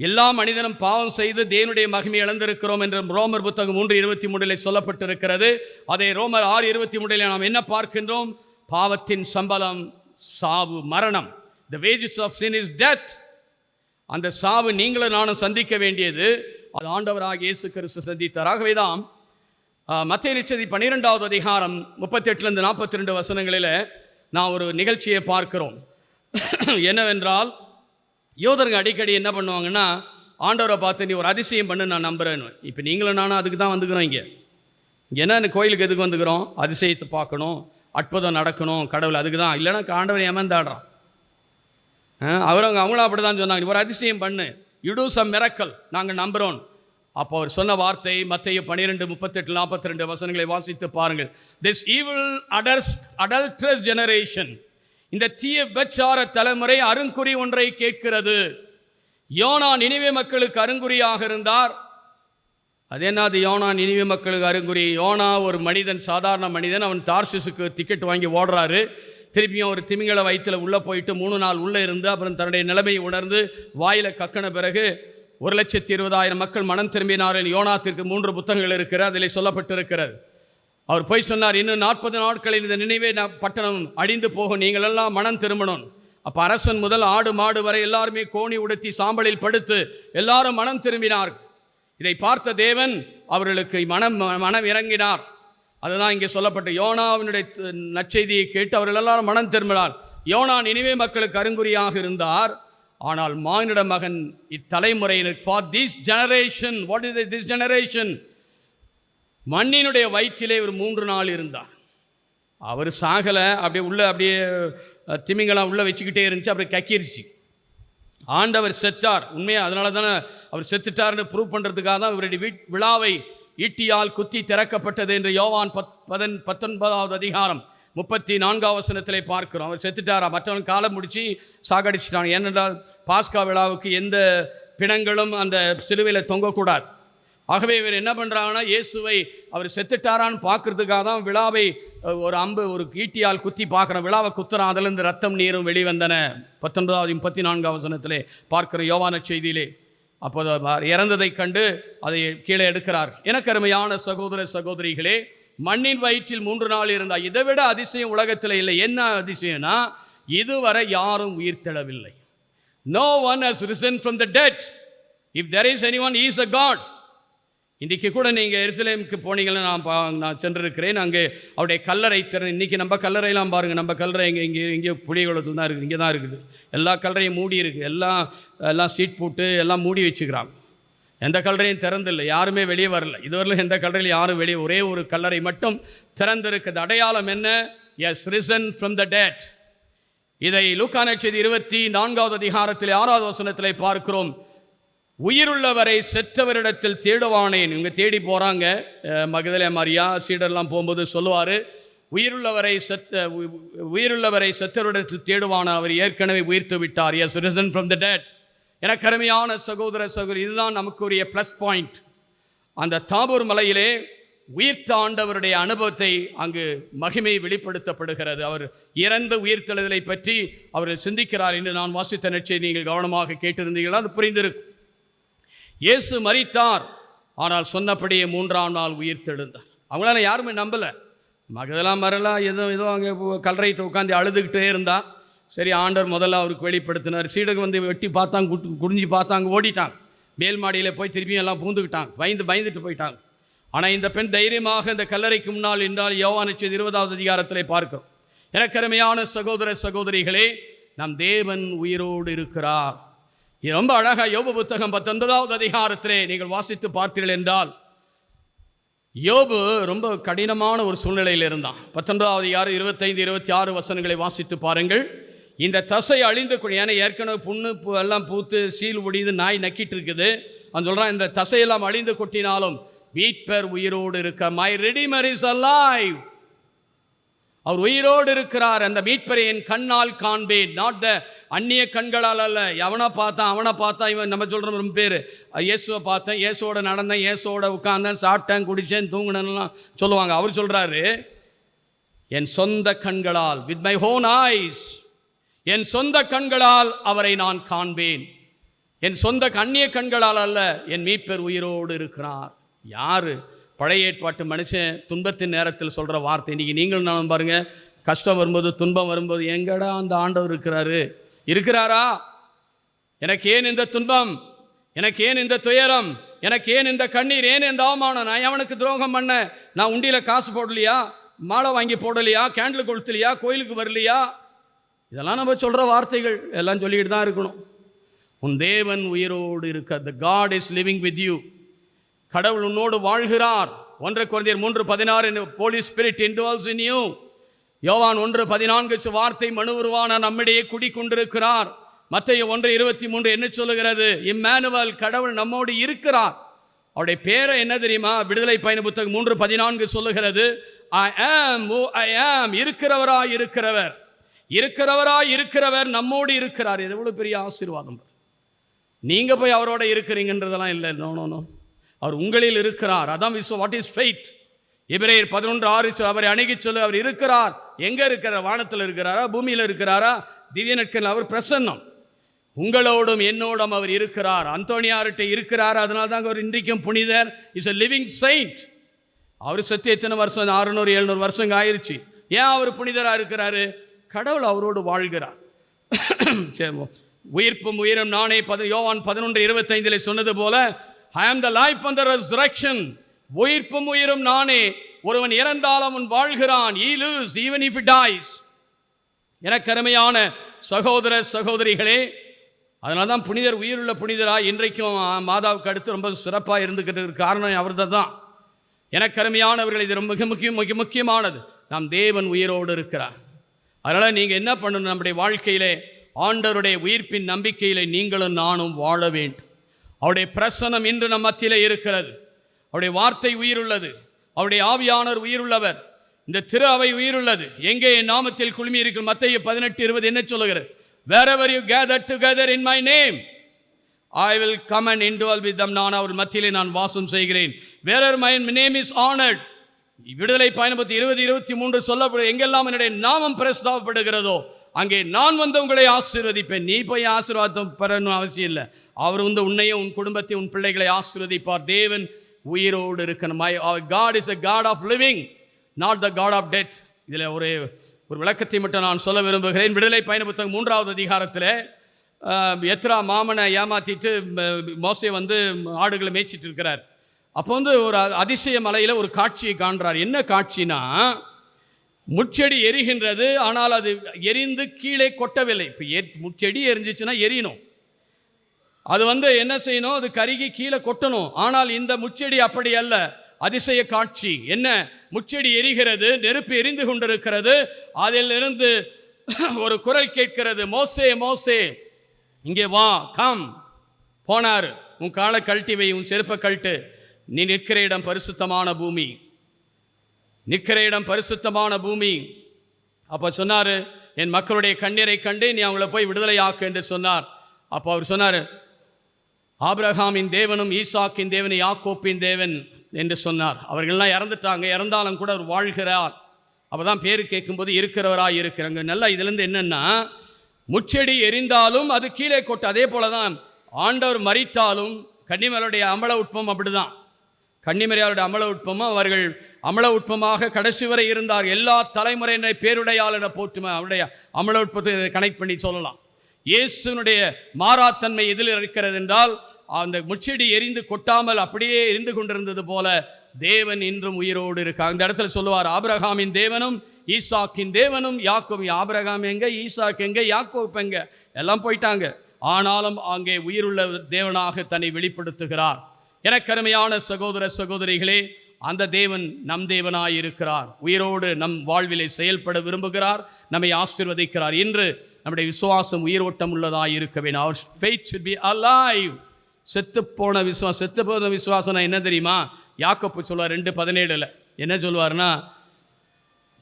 Speaker 1: எல்லா மனிதனும் பாவம் செய்து தேவனுடைய மகிமை இழந்திருக்கிறோம் என்று ரோமர் புத்தகம் 3:23 சொல்லப்பட்டிருக்கிறது. அதே ரோமர் 6:23 நாம் என்ன பார்க்கின்றோம்? பாவத்தின் சம்பளம் சாவு, மரணம். The wages of sin is death. அந்த சாவு நீங்களும் நானும் சந்திக்க வேண்டியது. அது ஆண்டவராக இயேசு கிறிஸ்து சந்தித்தார். ஆகவேதான் மத்தேயு நற்செய்தி 12வது அதிகாரம் 38-42 வசனங்களில் நான் ஒரு நிகழ்ச்சியை பார்க்கிறோம். என்னவென்றால், யூதர்கள் அடிக்கடி என்ன பண்ணுவாங்கன்னா, ஆண்டவரை பார்த்து நீ ஒரு அதிசயம் பண்ணு, நான் நம்புறேன்னு. இப்போ நீங்களும் நானும் அதுக்கு தான் வந்துக்கிறோம். இங்கே என்ன கோயிலுக்கு எதுக்கு வந்துக்கிறோம்? அதிசயத்தை பார்க்கணும், அற்புதம் நடக்கணும், கடவுள் அதுக்கு தான். இல்லைன்னா ஆண்டவர் ஏமாந்தாடுறான். அவங்களும் அப்படி தான் சொன்னாங்க, ஒரு அதிசயம் பண்ணு, யூ டூ சம் மிரக்கல், நாங்கள் நம்புகிறோம். அப்போ அவர் சொன்ன வார்த்தை மத்தேயு 12:38-42 வசனங்களை வாசித்து பாருங்கள். திஸ் ஈவில் அடல்ட்ரஸ் ஜெனரேஷன், இந்த தீய விபச்சார தலைமுறை அருங்குறி ஒன்றை கேட்கிறது. யோனா நினிவே மக்களுக்கு அருங்குறியாக இருந்தார். அது என்னது யோனா நினிவே மக்களுக்கு அருங்குறி? யோனா ஒரு மனிதன், சாதாரண மனிதன். அவன் தார்சிஸுக்கு டிக்கெட் வாங்கி ஓடுறாரு. திருப்பியும் ஒரு திமிங்கல வயிற்றில் உள்ளே போயிட்டு 3 நாள் உள்ளே இருந்து அப்புறம் தன்னுடைய நிலைமையை உணர்ந்து வாயில கக்கின பிறகு 1,20,000 மக்கள் மனம் திரும்பினார்கள். யோனாத்திற்கு 3 புத்தகங்கள் இருக்கிறது, அதில் சொல்லப்பட்டிருக்கிறது. அவர் போய் சொன்னார், இன்னும் 40 நாட்களில் இந்த நினைவே பட்டணம் அழிந்து போகும், நீங்கள் எல்லாம் மனம் திரும்பணும். அப்போ அரசன் முதல் ஆடு மாடு வரை எல்லாருமே கோணி உடுத்தி சாம்பலில் படுத்து எல்லாரும் மனம் திரும்பினார்கள். இதை பார்த்த தேவன் அவர்களுக்கு மனம் இறங்கினார். அதுதான் இங்கே சொல்லப்பட்ட யோனாவினுடைய நற்செய்தியை கேட்டு அவர்கள் எல்லாரும் மனம் திரும்பினார். யோனா நினிவே மக்களுக்கு அருங்குறியாக இருந்தார். ஆனால் மானிட மகன் இத்தலைமுறையினர், for this generation, what is this generation, மண்ணினுடைய வயிற்றிலே ஒரு 3 நாள் இருந்தார். அவர் சாகலை, அப்படியே திமிங்கலாம் உள்ளே வச்சுக்கிட்டே இருந்துச்சு. அப்புறம் கக்கிருச்சு. ஆண்டவர் செத்தார் உண்மையாக. அதனால தானே அவர் செத்துட்டார்னு ப்ரூவ் பண்ணுறதுக்காக தான் இவருடைய விழாவை ஈட்டியால் குத்தி திறக்கப்பட்டது என்று யோவான் 19வது அதிகாரம் 34வது வசனத்திலே பார்க்கிறோம். அவர் செத்துட்டாரா, மற்றவன் காலம் முடிச்சு சாகடிச்சிட்டான். ஏனென்றால் பாஸ்கா விழாவுக்கு எந்த பிணங்களும் அந்த சிலுவையில் தொங்கக்கூடாது. ஆகவே இவர் என்ன பண்ணுறாங்கன்னா, இயேசுவை அவர் செத்துட்டாரான்னு பார்க்கறதுக்காக தான் விழாவை ஒரு ஈட்டியால் குத்தி பார்க்குறோம். விழாவை குத்துறான், அதிலிருந்து ரத்தம் நீரும் வெளிவந்தன. 19வது 34வது வசனத்திலே பார்க்கிற யோவான செய்தியிலே. அப்போது இறந்ததை கண்டு அதை கீழே எடுக்கிறார். எனக்கு அருமையான சகோதர சகோதரிகளே, மண்ணின் வயிற்றில் 3 நாள் இருந்தால், இதை விட அதிசயம் உலகத்தில் இல்லை. என்ன அதிசயம்னா, இதுவரை யாரும் உயிர்த்தெழவில்லை. No one has risen from the dead. If there is anyone, he is a God. இன்றைக்கி கூட நீங்கள் எருசலேமுக்கு போனீங்கன்னா, நான் சென்றிருக்கிறேன். அங்கே அவருடைய கல்லறை இன்றைக்கி நம்ம கல்லறையெல்லாம் பாருங்கள். நம்ம கல்லறை எங்கேயோ புளியகுளத்தில் தான் இருக்குது, இங்கே தான் இருக்குது. எல்லா கல்லறையும் மூடி இருக்குது. எல்லாம் சீட் போட்டு எல்லாம் மூடி வச்சுக்கிறாங்க. எந்த கல்லறையும் திறந்தில்லை, யாருமே வெளியே வரல. இதுவரையிலும் எந்த கல்லறையில் யாரும் வெளியே, ஒரே ஒரு கல்லறை மட்டும் திறந்திருக்குது. அடையாளம் என்ன? Yes, risen from the dead. இதை லூக்கா நற்செய்தி 24வது அதிகாரத்தில் 6வது வசனத்தில் பார்க்கிறோம். உயிருள்ளவரை செத்தவரிடத்தில் தேடுவானேன். இவங்க தேடி போகிறாங்க. மகதலே மரியா சீடர்லாம் போகும்போது சொல்லுவார், உயிருள்ளவரை செத்தவரிடத்தில் தேடுவான, அவர் ஏற்கனவே உயிர்த்து விட்டார். Yes, risen from the dead. எனக்கு அருமையான சகோதர சகோதரி, இதுதான் நமக்குரிய ப்ளஸ் பாயிண்ட். அந்த தாபூர் மலையிலே உயிர்த்த ஆண்டவருடைய அனுபவத்தை அங்கு மகிமை வெளிப்படுத்தப்படுகிறது. அவர் இறந்த உயிர்த்தெழுதலை பற்றி அவர் சிந்திக்கிறார் என்று நான் வாசித்த நற்செய்தியை நீங்கள் கவனமாக கேட்டிருந்தீர்களா? அது புரிந்திருக்கும். இயேசு மரித்தார், ஆனால் சொன்னபடியே 3ஆம் நாள் உயிர்த்தெழுந்தார். அவங்களால யாருமே நம்பலை. மகதலாம் மரலாம் ஏதோ அங்கே கல்லறையிட்ட உட்காந்து அழுதுகிட்டே இருந்தா. சரி, ஆண்டவர் முதல்ல அவருக்கு வெளிப்படுத்தினார். சீடர்கள் வந்து வெட்டி பார்த்தாங்க, குடிஞ்சு பார்த்தாங்க, ஓடிட்டாங்க. மேல் மாடியில் போய் திரும்பியும் எல்லாம் பூந்துக்கிட்டாங்க, பயந்துட்டு போயிட்டாங்க. ஆனால் இந்த பெண் தைரியமாக இந்த கல்லறைக்கு முன்னால் என்றால் யோவான் நற்செய்தி 20வது அதிகாரத்திலே பார்க்கிறோம். எனக்கு அருமையான சகோதர சகோதரிகளே, நம் தேவன் உயிரோடு இருக்கிறார். இது ரொம்ப அழகாக யோபு புத்தகம் 19வது அதிகாரத்திலே நீங்கள் வாசித்து பார்த்தீர்கள் என்றால், யோபு ரொம்ப கடினமான ஒரு சூழ்நிலையில் இருந்தான். 19வது அதிகாரம் 25, 26 வசனங்களை வாசித்து பாருங்கள். இந்த தசை அழிந்து, ஏன்னா ஏற்கனவே புண்ணு எல்லாம் பூத்து சீல் ஒடிது, நாய் நக்கிட்டு இருக்குது. அவன் சொல்கிறான், இந்த தசையெல்லாம் அழிந்து கொட்டினாலும் மீட்பர் உயிரோடு இருக்க. My redeemer is alive. அவர் உயிரோடு இருக்கிறார். அந்த மீட்பரை என் கண்ணால் காண்பேன். நாட் த அந்நிய கண்களால் அல்ல. அவனை பார்த்தா இவன் நம்ம சொல்கிறோம் ரொம்ப பேர், இயேசுவை பார்த்தேன், இயேசுவோட நடந்தேன், இயேசுவோட உட்கார்ந்தேன், சாப்பிட்டேன், குடித்தேன், தூங்கினேன்லாம் சொல்லுவாங்க. அவர் சொல்கிறாரு, என் சொந்த கண்களால், வித் மை ஓன் ஐஸ், என் சொந்த கண்களால் அவரை நான் காண்பேன். என் சொந்த அந்நிய கண்களால் அல்ல, என் மீட்பர் உயிரோடு இருக்கிறார். யாரு? பழைய ஏற்பாட்டு மனுஷன் துன்பத்தின் நேரத்தில் சொல்கிற வார்த்தை. இன்றைக்கி நீங்கள் நான் பாருங்கள், கஷ்டம் வரும்போது, துன்பம் வரும்போது, எங்கடா அந்த ஆண்டவர் இருக்கிறாரா? எனக்கு ஏன் இந்த துன்பம்? எனக்கு ஏன் இந்த துயரம்? எனக்கு ஏன் இந்த கண்ணீர்? ஏன் இந்த அவமானம்? நான் அவனுக்கு துரோகம் பண்ண? நான் உண்டியில் காசு போடலையா? மாலை வாங்கி போடலையா? கேண்டில் கொளுத்தலையா? கோயிலுக்கு வரலையா? இதெல்லாம் நம்ம சொல்கிற வார்த்தைகள் எல்லாம் சொல்லிக்கிட்டு தான் இருக்கணும். உன் தேவன் உயிரோடு இருக்க. The God is living with you. கடவுள் உன்னோடு வாழ்கிறார். 1 கொரிந்தியர் 3:16, Holy Spirit indwells in you. யோவான் 1:14 வார்த்தை மனுவுருவான நம்மிடையே குடிக்கொண்டிருக்கிறார். மத்தேயு 1:23 என்ன சொல்லுகிறது? இம்மானுவேல், கடவுள் நம்மோடு இருக்கிறார். அவருடைய பேரை என்ன தெரியுமா? விடுதலை பயண புத்தகம் 3:14 சொல்லுகிறது, I am who I am. இருக்கிறவராய் இருக்கிறவர் நம்மோடு இருக்கிறார். இது எவ்வளவு பெரிய ஆசீர்வாதம். நீங்க போய் அவரோட இருக்கிறீங்கன்றதெல்லாம் இல்லை. நோ, அவர் உங்களில் இருக்கிறார். அதான் வாட் இஸ் ஃபெய்த். எபிரேயர் 11:6 அவரை அணுகி சொல்லு. அவர் இருக்கிறார். எங்க இருக்கிறார்? வானத்தில் இருக்கிறாரா? பூமியில் இருக்கிறாரா? திவ்ய நட்கள். அவர் பிரசன்னம். உங்களோடும் என்னோடும் அவர் இருக்கிறார். அந்தோனியார்கிட்ட இருக்கிறார். அதனால தான் அவர் இன்றைக்கும் புனிதர். Is a living saint. அவர் சத்தி எத்தனை வருஷம்? 600-700 வருஷங்க ஆயிடுச்சு. ஏன் அவர் புனிதராக இருக்கிறாரு? கடவுள் அவரோடு வாழ்கிறார். உயிர்ப்பும் உயிரும் நானே. யோவான் 11:25 சொன்னது போல, I am the life and the resurrection. உயிர்ப்பும் உயிரும் நானே. ஒருவன் இறந்தாலும் அவன் வாழ்கிறான். He lives even if he dies. எனக்கு அருமையான சகோதர சகோதரிகளே, அதனால தான் புனிதர் உயிருள்ள புனிதராக இன்றைக்கும் மாதாவுக்கு அடுத்து ரொம்ப சிறப்பாக இருந்துக்கிட்டு காரணம் அவர் தான். எனக்கு அருமையானவர்கள், இது ரொம்ப முக்கியமானது. நாம் தேவன் உயிரோடு இருக்கிறார். அதனால் நீங்கள் என்ன பண்ணணும்? நம்முடைய வாழ்க்கையிலே ஆண்டவருடைய உயிர்ப்பின் நம்பிக்கையிலே நீங்களும் நானும் வாழ வேண்டும். அவருடைய பிரசனம் இன்று நம் மத்தியிலே இருக்கிறது. அவருடைய வார்த்தை உயிருள்ளது. அவருடைய ஆவியானவர் உயிருள்ளவர். இந்த திரு அவை உயிருள்ளது. எங்கே என் நாமத்தில் குழுமி இருக்கிற மத்தேயு 18:20 என்ன சொல்லுகிறது? Wherever you gather together in my name, I will come and indwell with them. நான் அவர் மத்தியிலே நான் வாசம் செய்கிறேன். Wherever my name is honored. விடுதலை பயணம் 2023 சொல்லப்படும், எங்கெல்லாம் என்னுடைய நாமம் பிரஸ்தாபப்படுகிறதோ அங்கே நான் வந்து உங்களை ஆசீர்வதிப்பேன். நீ போய் ஆசீர்வாதம் பெறணும் அவசியம் இல்லை. அவர் வந்து உன்னையும் உன் குடும்பத்தை உன் பிள்ளைகளை ஆசீர்வதிப்பார். தேவன் உயிரோடு இருக்கணும். God is the God of living, not the God of death. இதில் ஒரு விளக்கத்தை மட்டும் நான் சொல்ல விரும்புகிறேன். விடுதலை பயண புத்தகம் 3வது அதிகாரத்தில் எத்ரா மாமனை ஏமாற்றிட்டு மோசே வந்து ஆடுகளை மேய்ச்சிட்டு இருக்கிறார். அப்போ வந்து ஒரு அதிசய மலையில் ஒரு காட்சியை காண்றார். என்ன காட்சினா, முட்செடி எரிகின்றது, ஆனால் அது எரிந்து கீழே கொட்டவில்லை. இப்போ முட்செடி எரிஞ்சிச்சுன்னா எரியணும், அது வந்து என்ன செய்யணும், அது கருகி கீழே கொட்டணும். ஆனால் இந்த முட்செடி அப்படி அல்ல. அதிசய காட்சி என்ன, முட்செடி எரிகிறது, நெருப்பு எரிந்து கொண்டிருக்கிறது. அதிலிருந்து ஒரு குரல் கேட்கிறது, மோசே மோசே இங்கே வா, கம். போனார். உன் காலை கழட்டி வை, உன் செருப்பை கழட்டு, நீ நிற்கிற இடம் பரிசுத்தமான பூமி, நிற்கிற இடம் பரிசுத்தமான பூமி. அப்போ சொன்னார், என் மக்களுடைய கண்ணீரை கண்டு நீ அவங்கள போய் விடுதலை ஆக்கு என்று சொன்னார். அப்போ அவர் சொன்னார், ஆபிரகாமின் தேவனும் ஈசாக்கின் தேவன் யாக்கோப்பின் தேவன் என்று சொன்னார். அவர்கள்லாம் இறந்துட்டாங்க, இறந்தாலும் கூட அவர் வாழ்கிறார். அப்போ தான் பேர் கேட்கும்போது இருக்கிறவராக இருக்கிறாங்க. நல்லா இதிலேருந்து என்னென்னா, முச்செடி எரிந்தாலும் அது கீழே கொட்டு. அதே போல தான் ஆண்டவர் மரித்தாலும், கன்னிமரியாளுடைய அமல உட்பம் அப்படி தான். கன்னிமரியாளுடைய அமல உட்பமும் அவர்கள் அமல உட்பமாக கடைசி வரை இருந்தார். எல்லா தலைமுறையினரை பேருடையாளரை போற்றுமே அவருடைய அமல உட்பத்தை கனெக்ட் பண்ணி சொல்லலாம். இயேசுனுடைய மாறாத்தன்மை எதில் இருக்கிறது என்றால், அந்த முச்செடி எரிந்து கொட்டாமல் அப்படியே எரிந்து கொண்டிருந்தது போல தேவன் இன்றும் உயிரோடு இருக்கார். அந்த இடத்துல சொல்லுவார், ஆபிரகாமின் தேவனும் ஈசாக்கின் தேவனும் யாக்கோபு. ஆபிரகாம் எங்க, ஈசாக் எங்க, யாக்கோப் எங்க, எல்லாம் போயிட்டாங்க. ஆனாலும் அங்கே உயிருள்ள தேவனாக தன்னை வெளிப்படுத்துகிறார். எனக்கு அருமையான சகோதர சகோதரிகளே, அந்த தேவன் நம் தேவனாய் இருக்கிறார். உயிரோடு நம் வாழ்விலை செயல்பட விரும்புகிறார், நம்மை ஆசீர்வதிக்கிறார். இன்று நம்முடைய விசுவாசம் உயிரோட்டம் உள்ளதாக இருக்க வேண்டும். Our faith should be alive. செத்துப்போன விசுவாசம் என்ன தெரியுமா? யாக்கோப்பு சொல்வார் 2:17 என்ன சொல்வார்னா,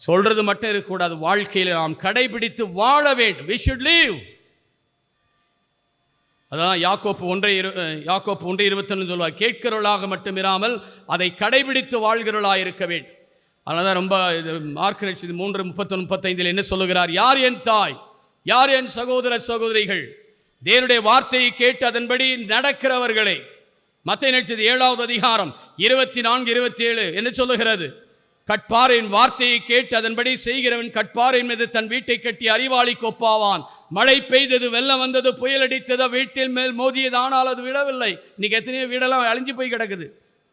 Speaker 1: சொல்றது மட்டும் இருக்கக்கூடாது, வாழ்க்கையில் நாம் கடைபிடித்து வாழ வேண்டும். We should live. அதான் யாக்கோப்பு 1:21 சொல்வார், கேட்கிறவர்களாக மட்டும் இராமல் அதை கடைபிடித்து வாழ்கிறவர்களாக இருக்க வேண்டும். அதனால தான் ரொம்ப மார்க் 3:31-35 என்ன சொல்லுகிறார், யார் என் தாய், யார் என் சகோதர சகோதரிகள், தேவனுடைய வார்த்தையை கேட்டு அதன்படி நடக்கிறவர்களே. மத்தேயு 7வது அதிகாரம் 24-27 என்ன சொல்லுகிறது, கட்பாரின் வார்த்தையை கேட்டு அதன்படி செய்கிறவன் கட்பாரின் மீது தன் வீட்டை கட்டி அறிவாளி கொப்பாவான். மழை பெய்தது, வெள்ளம் வந்தது, புயல் அடித்தது, வீட்டில் மேல் மோதியது, ஆனால் அது விடவில்லை. இன்னைக்கு எத்தனையோ வீடெல்லாம் அழிஞ்சு போய் கிடக்குது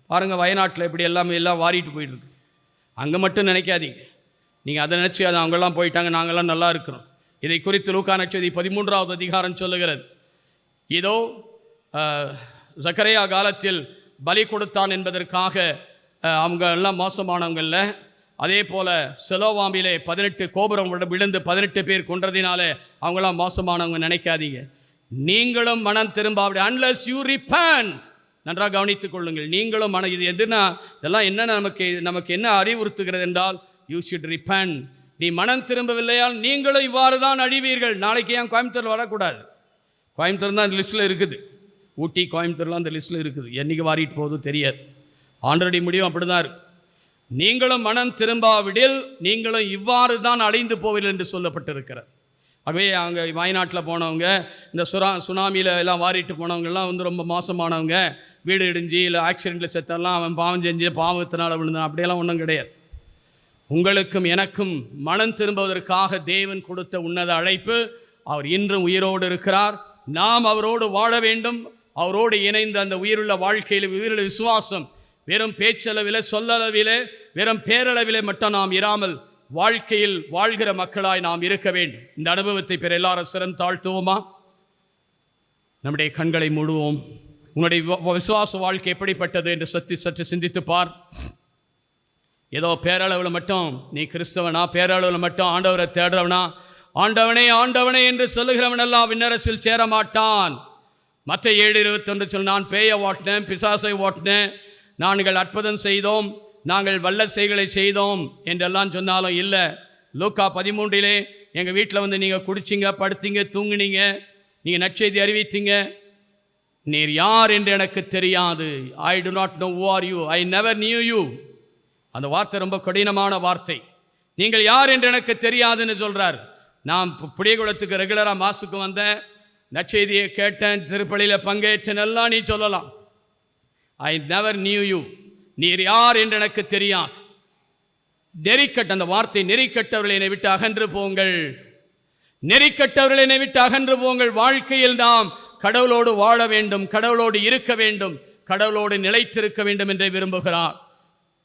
Speaker 1: பாருங்க. வயநாட்டில் இப்படி எல்லாம் வாரிட்டு போயிட்டு இருக்கு. அங்கே மட்டும் நினைக்காதீங்க, நீங்கள் அதை நினச்சி அது அவங்கெல்லாம் போயிட்டாங்க, நாங்கள்லாம் நல்லா இருக்கிறோம். இதை குறித்து லூக்கா 13வது அதிகாரம் சொல்லுகிறது. இதோ சக்கரையா காலத்தில் பலி கொடுத்தான் என்பதற்காக அவங்க எல்லாம் மோசமானவங்கள்ல. அதே போல் செலோவாமிலே 18 கோபுரம் விழுந்து 18 பேர் கொன்றதினாலே அவங்களாம் மோசமானவங்க நினைக்காதீங்க. நீங்களும் மனம் திரும்பாவிட, unless you repent, நன்றாக கவனித்துக் கொள்ளுங்கள். நீங்களும் இது எதுனா இதெல்லாம் என்ன நமக்கு என்ன அறிவுறுத்துகிறது என்றால், you should repent. நீ மனம் திரும்பவில்லையால் நீங்களும் இவ்வாறு தான் அழிவீர்கள். நாளைக்கு ஏன் கோயம்புத்தூர் வரக்கூடாது? கோயம்புத்தூர் தான் அந்த லிஸ்ட்டில் இருக்குது. ஊட்டி கோயம்புத்தூர்லாம் அந்த லிஸ்ட்டில் இருக்குது. என்றைக்கு வாரிட்டு போகுது தெரியாது. ஆண்டருடைய முடிவும் அப்படி தான் இருக்கு. நீங்களும் மனம் திரும்பாவிடில் நீங்களும் இவ்வாறு தான் அழிந்து போவீர்கள் என்று சொல்லப்பட்டிருக்கிறது. ஆகவே அங்கே வயநாட்டில் போனவங்க, இந்த சுனாமியில் எல்லாம் வாரிட்டு போனவங்கெல்லாம் வந்து ரொம்ப மோசமானவங்க. வீடு இடிஞ்சு இல்லை ஆக்சிடெண்ட்டில் செத்தெல்லாம் அவன் பாவம் செஞ்சு பாவத்தினால் விழுந்தான், அப்படியெல்லாம் ஒன்றும் கிடையாது. உங்களுக்கும் எனக்கும் மனம் திரும்புவதற்காக தேவன் கொடுத்த உன்னத அழைப்பு. அவர் இன்றும் உயிரோடு இருக்கிறார். நாம் அவரோடு வாழ வேண்டும். அவரோடு இணைந்த அந்த உயிருள்ள வாழ்க்கையில் உயிருள்ள விசுவாசம் வெறும் பேச்சளவிலே, சொல்லளவிலே, வெறும் பேரளவிலே மட்டும் நாம் இராமல் வாழ்க்கையில் வாழ்கிற மக்களாய் நாம் இருக்க வேண்டும். இந்த அனுபவத்தை பெற எல்லாரும் சிரம் தாழ்த்துவோமா? நம்முடைய கண்களை மூடுவோம். உன்னுடைய விசுவாச வாழ்க்கை எப்படிப்பட்டது என்று சற்று சிந்தித்து பார். ஏதோ பேரளவில் மட்டும் நீ கிறிஸ்தவனா, பேரளவில் மட்டும் ஆண்டவரை தேடுறவனா, ஆண்டவனே ஆண்டவனே என்று சொல்லுகிறவன் எல்லாம் விண்ணரசில் சேர மாட்டான். மத்தேயு 7:21 சொல், நான் பேயை ஓட்டினேன், பிசாசை ஓட்டினேன், நாங்கள் அற்புதம் செய்தோம், நாங்கள் வல்ல செய்களை செய்தோம் என்றெல்லாம் சொன்னாலும் இல்லை. லூக்கா 13 எங்கள் வீட்டில் வந்து நீங்கள் குடிச்சிங்க, படுத்தீங்க, தூங்குனீங்க, நீங்கள் நற்செய்தி அறிவித்தீங்க, நீர் யார் என்று எனக்கு தெரியாது. I do not know who are you, I never knew you. அந்த வார்த்தை ரொம்ப கடினமான வார்த்தை. நீங்கள் யார் என்று எனக்கு தெரியாதுன்னு சொல்றார். நான் புளியகுளத்துக்கு ரெகுலராக மாசுக்கு வந்தேன், நற்செய்தியை கேட்டேன், திருப்பலியில் பங்கேற்றேன், எல்லாம் நீ சொல்லலாம். ஐ நெவர் நியூ யூ, நீர் யார் என்று எனக்கு தெரியாது. நெறிக்கட்ட, அந்த வார்த்தை நெறிக்கட்டவர்களை என்னை விட்டு அகன்று போங்கள், நெறிக்கட்டவர்களை என்னை விட்டு அகன்று போங்கள். வாழ்க்கையில் நாம் கடவுளோடு வாழ வேண்டும், கடவுளோடு இருக்க வேண்டும், கடவுளோடு நிலைத்திருக்க வேண்டும் என்றே விரும்புகிறார்.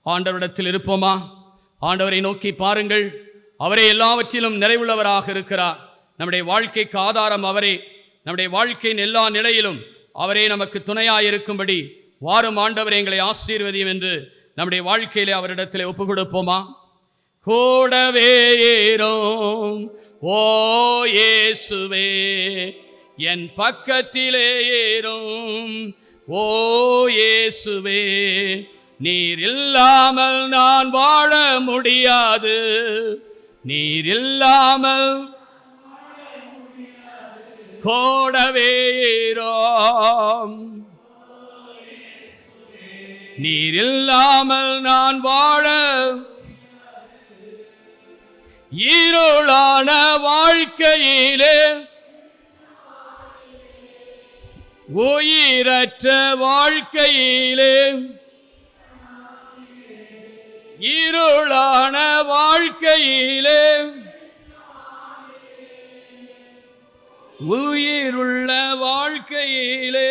Speaker 1: ஆண்டவரிடத்தில் இருப்போமா? ஆண்டவரை நோக்கி பாருங்கள். அவரே எல்லாவற்றிலும் நிறைவுள்ளவராக இருக்கிறார். நம்முடைய வாழ்க்கைக்கு ஆதாரம் அவரே. நம்முடைய வாழ்க்கையின் எல்லா நிலையிலும் அவரே நமக்கு துணையாக இருக்கும்படி வாரும் ஆண்டவரை எங்களை ஆசீர்வதியும் என்று நம்முடைய வாழ்க்கையிலே அவரிடத்தில் ஒப்பு கொடுப்போமா? கூடவே ஏறும் ஓ இயேசுவே, என் பக்கத்திலே ஏறும் ஓ இயேசுவே, நீர் இல்லாமல் நான் வாழ முடியாது, நீர் இல்லாமல் கூடவே ஏறும், நீர் இல்லாமல் நான் வாழ, இருளான வாழ்க்கையிலே, உயிரற்ற வாழ்க்கையிலே, இருளான வாழ்க்கையிலே, உயிருள்ள வாழ்க்கையிலே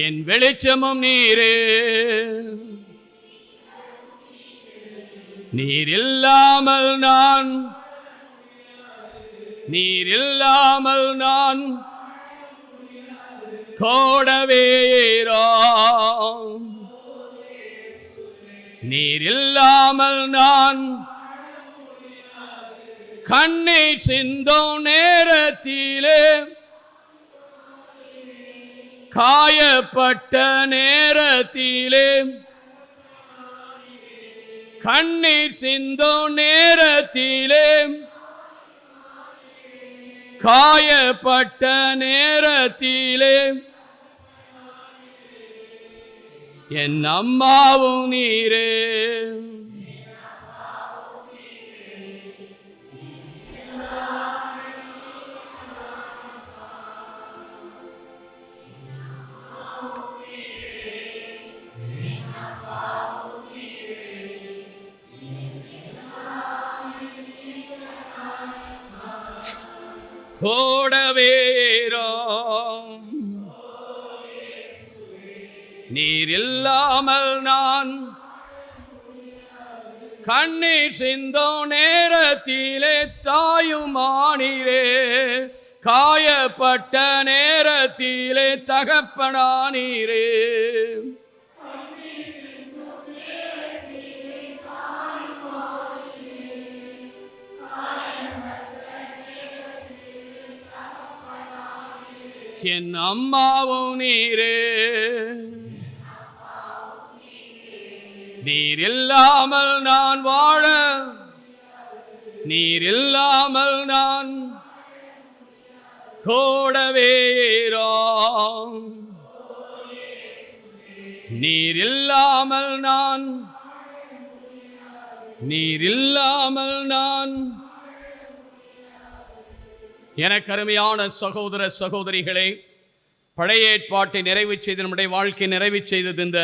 Speaker 1: என் வெளிச்சமும் நீரே, நீர் இல்லாமல் நான், நீர் இல்லாமல் நான் கோடவே ஏறும், நீர் இல்லாமல் நான் கண்ணீர் சிந்தும் நேரத்திலே, காயப்பட்ட நேரத்திலே, கண்ணீர் சிந்தும் நேரத்திலே, காயப்பட்ட நேரத்திலே என் அம்மாவும் நீரே, கூடவே ஏறும், நீர் இல்லாமல் நான் கண்ணீர் சிந்தும் நேரத்திலே, தாயுமானீரே, காயப்பட்ட நேரத்திலே தகப்பனானீரே, என் அம்மாவும் நீரே, நீர் இல்லாமல் நான் வாழ, நீர் இல்லாமல் நான் கூடவே ஏறும், நீர் இல்லாமல் நான், நீர் இல்லாமல் நான். எனக்கு அருமையான சகோதர சகோதரிகளே, பழைய ஏற்பாட்டை நிறைவு செய்து நம்முடைய வாழ்க்கை நிறைவு செய்தது இந்த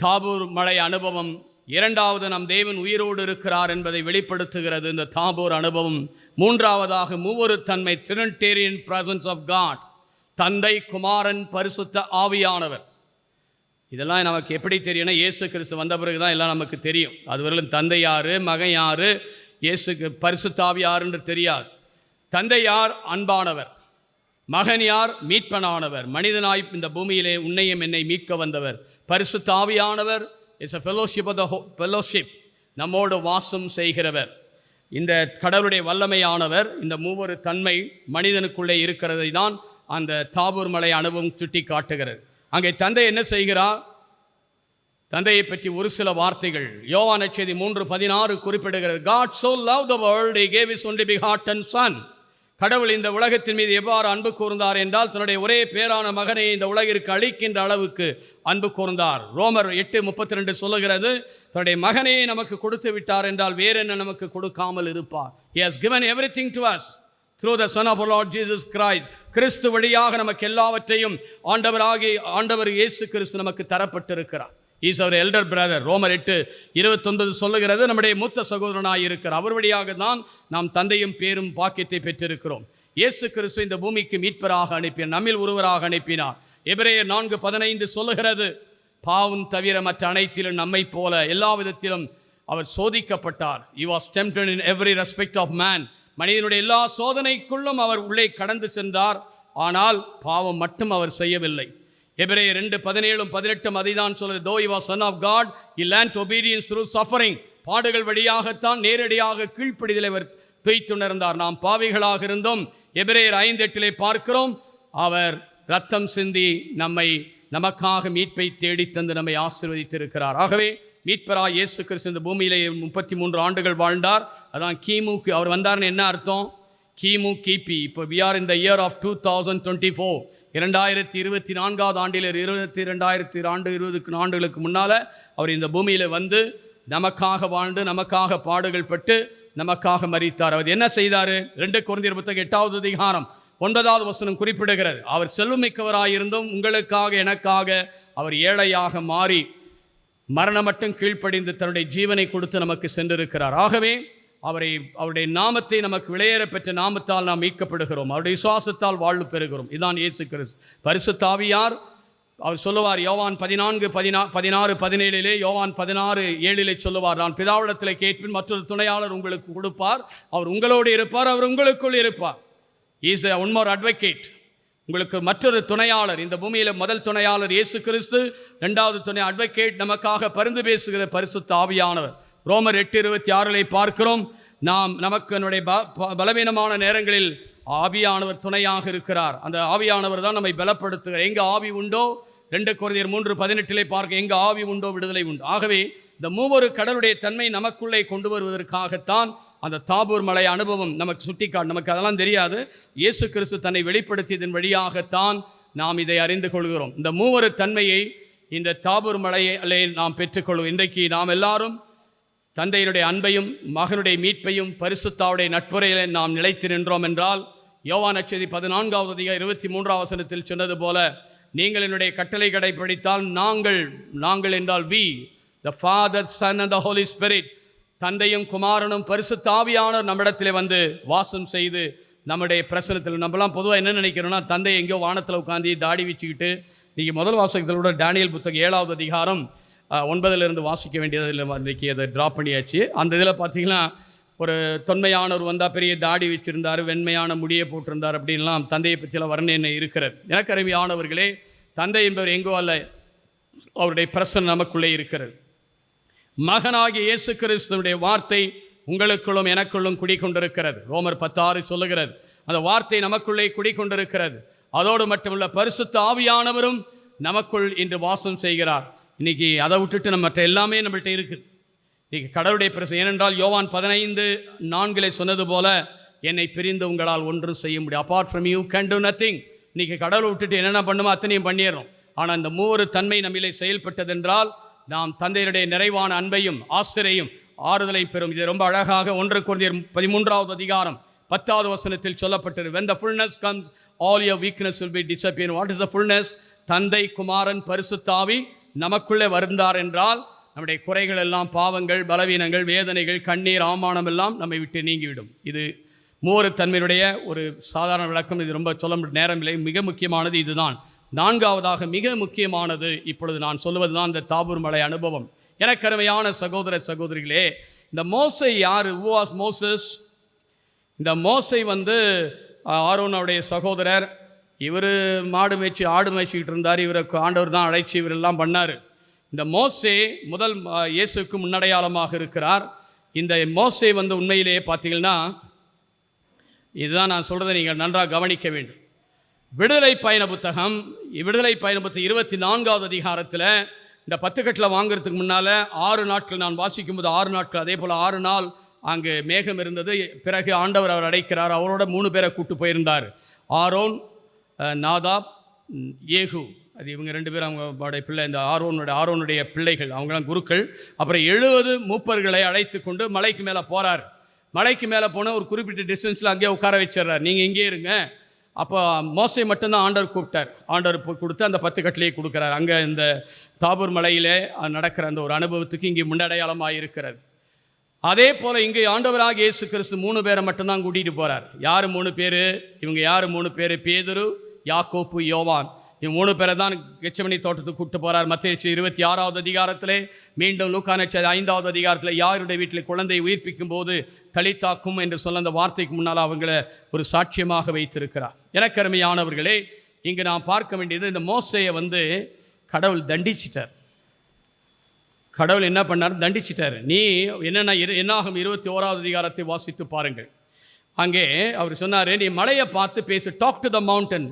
Speaker 1: தாபூர் மலை அனுபவம். இரண்டாவது, நம் தேவன் உயிரோடு இருக்கிறார் என்பதை வெளிப்படுத்துகிறது இந்த தாபூர் அனுபவம். மூன்றாவதாக, மூவொரு தன்மை, ட்ரினிட்டேரியன் பிரசன்ஸ் ஆஃப் காட், தந்தை, குமாரன், பரிசுத்த ஆவியானவர். இதெல்லாம் நமக்கு எப்படி தெரியும்னா, இயேசு கிறிஸ்து வந்த பிறகு தான் எல்லாம் நமக்கு தெரியும். அதுவரையிலும் தந்தை யார், மகன் யார், இயேசுக்கு பரிசுத்த ஆவி யாருன்னு தெரியாது. தந்தை யார்? அன்பானவர். மகன் யார்? மீட்பனானவர். மனிதனாய் இந்த பூமியிலே உன்னையும் என்னை மீட்க வந்தவர். பரிசுத்த ஆவியானவர் is a fellowship of the fellowship, நம்மோடு வாசம் செய்கிறவர். இந்த கடவுளுடைய வல்லமையானவர், இந்த மூவொரு தன்மை மனிதனுக்குள்ளே இருக்கிறதை தான் அந்த தாபூர் மலை அனுபவம் சுட்டி காட்டுகிறது. அங்கே தந்தை என்ன செய்கிறார்? தந்தையை பற்றி ஒரு சில வார்த்தைகள் யோவான் நற்செய்தி 3:16 குறிப்பிடுகிறது. God so loved the world, he gave his only begotten son. கடவுள் இந்த உலகத்தின் மீது எவ்வாறு அன்பு கூர்ந்தார் என்றால் தன்னுடைய ஒரே பேரான மகனை இந்த உலகிற்கு அளிக்கின்ற அளவுக்கு அன்பு கூர்ந்தார். ரோமர் 8:32 சொல்லுகிறது, தன்னுடைய மகனையே நமக்கு கொடுத்து விட்டார் என்றால் வேற என்ன நமக்கு கொடுக்காமல் இருப்பார். He has given everything to us through the Son of our Lord Jesus Christ. கிறிஸ்து வழியாக நமக்கு எல்லாவற்றையும் ஆண்டவர் இயேசு கிறிஸ்து நமக்கு தரப்பட்டிருக்கிறார். He is our elder brother. ரோமர் 8:29 சொல்லுகிறது, நம்முடைய மூத்த சகோதரனாய் இருக்கிறார். அவர் வழியாக தான் நாம் தந்தையும் பேரும் பாக்கியத்தை பெற்றிருக்கிறோம். இயேசு கிறிஸ்து இந்த பூமிக்கு மீட்பராக அனுப்பினார், நம்மில் ஒருவராக அனுப்பினார். எபிரேயர் 4:15 சொல்லுகிறது, பாவம் தவிர மற்ற அனைத்திலும் நம்மை போல எல்லா விதத்திலும் அவர் சோதிக்கப்பட்டார். He was tempted in every respect of man. மனிதனுடைய எல்லா சோதனைக்குள்ளும் அவர் உள்ளே கடந்து சென்றார், ஆனால் பாவம் மட்டும் அவர் செய்யவில்லை. எபிரேயர் 2:17-18 அதைதான் சொல்லுது. Though he was son of God, he learned obedience through suffering. பாடுகள் வழியாகத்தான் நேரடியாக கீழ்ப்படிதலை அவர் துய்த்துணர்ந்தார். நாம் பாவிகளாக இருந்தோம். எபிரேயர் 5:8 பார்க்கிறோம், அவர் ரத்தம் சிந்தி நமக்காக மீட்பை தேடி தந்து நம்மை ஆசீர்வதித்திருக்கிறார். ஆகவே மீட்பராய் இயேசு கிறிஸ்து இந்த பூமியிலே 33 ஆண்டுகள் வாழ்ந்தார். அதான் கிமுக்கு அவர் வந்தார்னு என்ன அர்த்தம்? கிபி. இப்போ we are in the year of 2024. 2024 ஆண்டில் 20 ஆண்டுகளுக்கு முன்னால் அவர் இந்த பூமியில் வந்து நமக்காக வாழ்ந்து நமக்காக பாடுகள் பட்டு நமக்காக மரித்தார். அவர் என்ன செய்தார்? 2 கொரிந்தியர் புத்தகம் 8வது அதிகாரம் 9வது வசனம் குறிப்பிடுகிறது, அவர் செல்வமிக்கவராயிருந்தும் உங்களுக்காக எனக்காக அவர் ஏழையாக மாறி மரணம் மட்டும் கீழ்ப்படிந்து தன்னுடைய ஜீவனை கொடுத்து நமக்கு சென்றிருக்கிறார். ஆகவே அவருடைய நாமத்தை நமக்கு விலையேற பெற்ற நாமத்தால் நாம் மீட்கப்படுகிறோம். அவருடைய விசுவாசத்தால் வாழ்வு பெறுகிறோம். இதுதான் இயேசு கிறிஸ்து. பரிசுத்த ஆவியார் அவர் சொல்லுவார், யோவான் 14:16-17 யோவான் 16:7 சொல்லுவார், நான் பிதாவிடத்தில் கேட்பின் மற்றொரு துணையாளர் உங்களுக்கு கொடுப்பார், அவர் உங்களோடு இருப்பார், அவர் உங்களுக்குள் இருப்பார். Is a one more advocate. உங்களுக்கு மற்றொரு துணையாளர். இந்த பூமியில் முதல் துணையாளர் இயேசு கிறிஸ்து, 2வது துணை அட்வொகேட் நமக்காக பரிந்து பேசுகிற பரிசுத்த ஆவியானவர். ரோமர் 8:26 பார்க்கிறோம், நமக்கு நம்முடைய பலவீனமான நேரங்களில் ஆவியானவர் துணையாக இருக்கிறார். அந்த ஆவியானவர் தான் நம்மை பலப்படுத்துகிறார். எங்கே ஆவி உண்டோ, 2 கொரிந்தியர் 3:18 பார்க்க, எங்கே ஆவி உண்டோ விடுதலை உண்டு. ஆகவே இந்த மூவொரு கடவுளுடைய தன்மை நமக்குள்ளே கொண்டு வருவதற்காகத்தான் அந்த தாபூர் மலை அனுபவம் நமக்கு நமக்கு அதெல்லாம் தெரியாது. இயேசு கிறிஸ்து தன்னை வெளிப்படுத்தியதன் வழியாகத்தான் நாம் இதை அறிந்து கொள்கிறோம். இந்த மூவொரு தன்மையை இந்த தாபூர் மலையிலே நாம் பெற்றுக்கொள்வோம். இன்றைக்கு நாம் எல்லாரும் தந்தையினுடைய அன்பையும் மகனுடைய மீட்பையும் பரிசுத்தாவுடைய நட்புரையிலே நாம் நிலைத்து நின்றோம் என்றால், யோவான் நற்செய்தி 14வது அதிகாரம் 23வது வசனத்தில் சொன்னது போல, நீங்கள் என்னுடைய கட்டளை கடைப்பிடித்தால், நாங்கள் என்றால் we, the Father, Son and the Holy Spirit, தந்தையும் குமாரனும் பரிசுத்த ஆவியானவர் நம்மிடத்தில் வந்து வாசம் செய்து நம்முடைய பிரசனத்தில். நம்மளாம் பொதுவாக என்ன நினைக்கிறோன்னா, தந்தை எங்கேயோ வானத்தில் உட்காந்து தாடி வச்சுக்கிட்டு, நீங்கள் முதல் வாசகத்தோட டேனியல் புத்தகம் 7வது அதிகாரம் 9 வாசிக்க வேண்டியதில் இன்றைக்கி அதை ட்ராப் பண்ணியாச்சு. அந்த இதில் பார்த்தீங்கன்னா, ஒரு தொன்மையானவர் வந்தால் பெரிய தாடி வச்சுருந்தார், வெண்மையான முடியை போட்டிருந்தார் அப்படின்லாம் தந்தையை பற்றியெல்லாம் வர்ணனை இருக்கிறது. எனக்கு அருமையானவர்களே, தந்தை என்பவர் எங்கோ அல்ல, அவருடைய பிரசன்னம் நமக்குள்ளே இருக்கிறது. மகனாகிய இயேசு கிறிஸ்துவினுடைய வார்த்தை உங்களுக்குள்ளும் எனக்குள்ளும் குடிக்கொண்டிருக்கிறது. ரோமர் 10:6 சொல்லுகிறது, அந்த வார்த்தை நமக்குள்ளே குடிக்கொண்டிருக்கிறது. அதோடு மட்டுமல்ல, பரிசுத்த ஆவியானவரும் நமக்குள் இன்று வாசம் செய்கிறார். இன்னைக்கு அதை விட்டுட்டு நம்ம மற்ற எல்லாமே நம்மள்கிட்ட இருக்குது. இன்னைக்கு கடவுளுடைய பிரசனம். ஏனென்றால் யோவான் 15:4 சொன்னது போல, என்னை பிரிந்து உங்களால் ஒன்றும் செய்ய முடியும். Apart from you can do nothing. இன்னைக்கு கடவுளை விட்டுட்டு என்னென்ன பண்ணுமோ அத்தனையும் பண்ணிடுறோம். ஆனால் இந்த மூவொரு தன்மை நம்மிலே செயல்பட்டதென்றால் நாம் தந்தையினுடைய நிறைவான அன்பையும் ஆசிரியையும் ஆறுதலை பெறும். இது ரொம்ப அழகாக 1 கொரிந்தியர் 13வது அதிகாரம் 10வது வசனத்தில் சொல்லப்பட்டது. When the fullness comes, all your weakness will be disappeared. What is the fullness? தந்தை, குமாரன், பரிசுத்த ஆவி நமக்குள்ளே வருந்தார் என்றால் நம்முடைய குறைகள் எல்லாம், பாவங்கள், பலவீனங்கள், வேதனைகள், கண்ணீர், அவமானம் எல்லாம் நம்மை விட்டு நீங்கிவிடும். இது மூவொரு தன்மையுடைய ஒரு சாதாரண விளக்கம். இது ரொம்ப சொல்ல நேரமில்லை. மிக முக்கியமானது இதுதான். 4வதாக மிக முக்கியமானது இப்பொழுது நான் சொல்லுவது தான் இந்த தாபூர் மலை அனுபவம். எனக்கு அருமையான சகோதர சகோதரிகளே, இந்த மோசே யார்? Who was Moses? இந்த மோசே வந்து ஆரோனுடைய சகோதரர். இவர் மாடு மேய்ச்சி ஆடு மேய்ச்சிக்கிட்டு இருந்தார். இவரை ஆண்டவர் தான் அழைச்சி இவரெல்லாம் பண்ணார். இந்த மோசே முதல் இயேசுக்கு முன்னடையாளமாக இருக்கிறார். இந்த மோசே வந்து உண்மையிலேயே பார்த்தீங்கன்னா, இதுதான் நான் சொல்கிறத நீங்கள் நன்றாக கவனிக்க வேண்டும். விடுதலை பயண புத்தகம் 24வது அதிகாரத்தில் இந்த 10 கட்டில் வாங்கிறதுக்கு முன்னால் 6 நாட்கள் நான் வாசிக்கும்போது 6 நாட்கள், அதே போல் 6 நாள் அங்கு மேகம் இருந்தது. பிறகு ஆண்டவர் அவர் அடைக்கிறார். அவரோட 3 பேரை கூட்டு போயிருந்தார். ஆரோன், நாதாப், ஏகு. அது இவங்க 2 பேரும் அவங்களுடைய பிள்ளை. இந்த ஆரோனுடைய பிள்ளைகள், அவங்களாம் குருக்கள். அப்புறம் 70 மூப்பர்களை அழைத்து கொண்டு மலைக்கு மேலே போகிறார். மலைக்கு மேலே போனால் ஒரு குறிப்பிட்ட டிஸ்டன்ஸில் அங்கேயே உட்கார வச்சிடுறார். நீங்கள் இங்கே இருங்க. அப்போ மோசே மட்டும்தான் ஆண்டவர் கூப்பிட்டார். ஆண்டவர் கொடுத்து அந்த 10 கட்டளையை கொடுக்குறார். அங்கே இந்த தாபூர் மலையிலே நடக்கிற அந்த ஒரு அனுபவத்துக்கு இங்கே முன்னடையாளமாக இருக்கிறது. அதே போல் இங்கே ஆண்டவராக இயேசு கிறிஸ்து 3 பேரை மட்டும்தான் கூட்டிகிட்டு போகிறார். யார் 3 பேர்? இவங்க யார் 3 பேர்? பேதுரு, யாக்கோப்பு, யோவான். இவங்க 3 பேரை தான் கெத்செமனே தோட்டத்துக்கு கூப்பிட்டு போகிறார். மத்தேயு 26வது அதிகாரத்திலே, மீண்டும் லூக்கா 5வது அதிகாரத்தில் யாருடைய வீட்டில் குழந்தையை உயிர்ப்பிக்கும் போது தலித்தாக்கும் என்று சொல்ல அந்த வார்த்தைக்கு முன்னால் அவங்கள ஒரு சாட்சியமாக வைத்திருக்கிறார். எனக்கு அருமையானவர்களே, இங்கு நாம் பார்க்க வேண்டியது, இந்த மோசேயை கடவுள் தண்டிச்சிட்டார். கடவுள் என்ன பண்ணார்? தண்டிச்சிட்டார். நீ என்னென்ன என்னாகும் 21வது அதிகாரத்தை வாசித்து பாருங்கள். அங்கே அவர் சொன்னார், நீ மலையை பார்த்து பேசு. Talk to the mountain.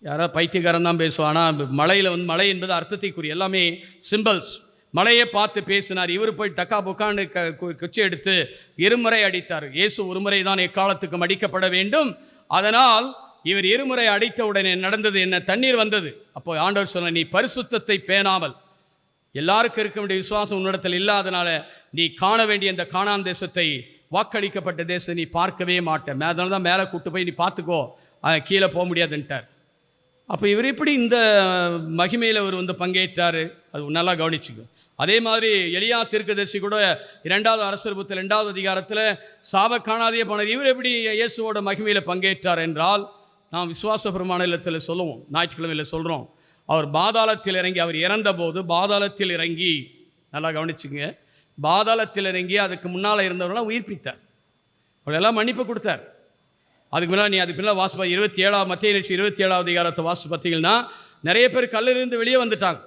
Speaker 1: யாராவது பைத்தியக்காரன் தான் பேசுவானா? மலையில் மலை என்பது அர்த்தத்தைக்குரிய எல்லாமே சிம்பிள்ஸ். மலையை பார்த்து பேசினார். இவர் போய் டக்கா புக்கான்னு குச்சி எடுத்து இருமுறை அடித்தார். இயேசு ஒரு முறை தான் எக்காலத்துக்கும் அடிக்கப்பட வேண்டும். அதனால் இவர் இருமுறை அடித்த உடனே நடந்தது என்ன? தண்ணீர் வந்தது. அப்போ ஆண்டவர் சொன்னார், நீ பரிசுத்தத்தை பேணாமல், எல்லாருக்கும் இருக்க வேண்டிய விசுவாசம் உன்னிடத்தில் இல்லாதனால நீ காண வேண்டிய இந்த கானான் தேசத்தை, வாக்களிக்கப்பட்ட தேசத்தை நீ பார்க்கவே மாட்டேன். அதனால தான் மேலே கூட்டு போய் நீ பார்த்துக்கோ, கீழே போக முடியாதுன்ட்டார். அப்போ இவர் எப்படி இந்த மகிமையில் அவர் பங்கேற்றார்? அது நல்லா கவனிச்சுக்கும். அதே மாதிரி எலியா தீர்க்கதரிசி கூட 2வது அரசர் புத்தகம் 2வது அதிகாரத்தில் சாப காணாதே போனார். இவர் எப்படி இயேசுவோட மகிமையில் பங்கேற்றார் என்றால், நாம் விசுவாச பிரமாணத்தில் சொல்லுவோம், ஞாயிற்றுக்கிழமையில் சொல்கிறோம், அவர் பாதாளத்தில் இறங்கி, அவர் இறந்தபோது பாதாளத்தில் இறங்கி, நல்லா கவனிச்சுங்க, பாதாளத்தில் இறங்கி அதுக்கு முன்னால் இருந்தவர்களாம் உயிர்ப்பித்தார். அவர்களெல்லாம் மன்னிப்பு கொடுத்தார். அதுக்கு முன்னால் அதுக்கு பின்னால் வாசிப்பா 27 மத்தேயு 27வது அதிகாரத்தை வாசி பார்த்தீங்கன்னா, நிறைய பேர் கல்லறையிலிருந்து வெளியே வந்துட்டாங்க.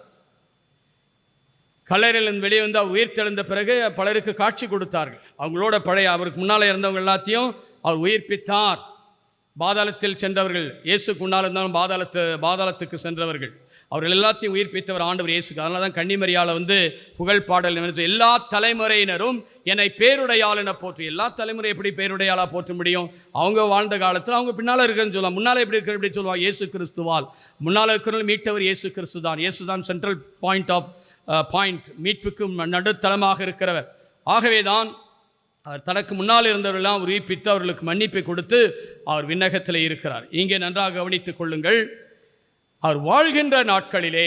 Speaker 1: கல்லறையிலிருந்து வெளியே வந்து அவர் உயிர்த்தெழுந்த பிறகு பலருக்கு காட்சி கொடுத்தார்கள். அவங்களோட அவருக்கு முன்னால் இருந்தவங்க எல்லாத்தையும் அவர் உயிர்ப்பித்தார். பாதாளத்தில் சென்றவர்கள், இயேசுக்கு முன்னால் இருந்தாலும் பாதாளத்துக்கு சென்றவர்கள், அவர்கள் எல்லாத்தையும் உயிர்ப்பித்தவர் ஆண்டவர் இயேசுக்கு. அதனால தான் கன்னிமரியால் புகழ் பாடல் எல்லா தலைமுறையினரும் என்னை பேருடையாள் என போற்று. எல்லா தலைமுறை எப்படி பேருடையாளாக போற்ற முடியும்? அவங்க வாழ்ந்த காலத்தில் அவங்க பின்னால் இருக்குன்னு சொல்லலாம். முன்னால் எப்படி இருக்கிற எப்படி சொல்லுவாங்க? இயேசு கிறிஸ்துவால். முன்னால் இருக்கிற மீட்டவர் இயேசு கிறிஸ்து தான். இயேசு தான் சென்ட்ரல் பாயிண்ட், மீட்புக்கு நடுத்தளமாக இருக்கிறவர். ஆகவே தான் அவர் தனக்கு முன்னால் இருந்தவர்களெல்லாம் உயிர்ப்பித்து அவர்களுக்கு மன்னிப்பை கொடுத்து அவர் விண்ணகத்தில் இருக்கிறார். இங்கே நன்றாக கவனித்துக் கொள்ளுங்கள். அவர் வாழ்கின்ற நாட்களிலே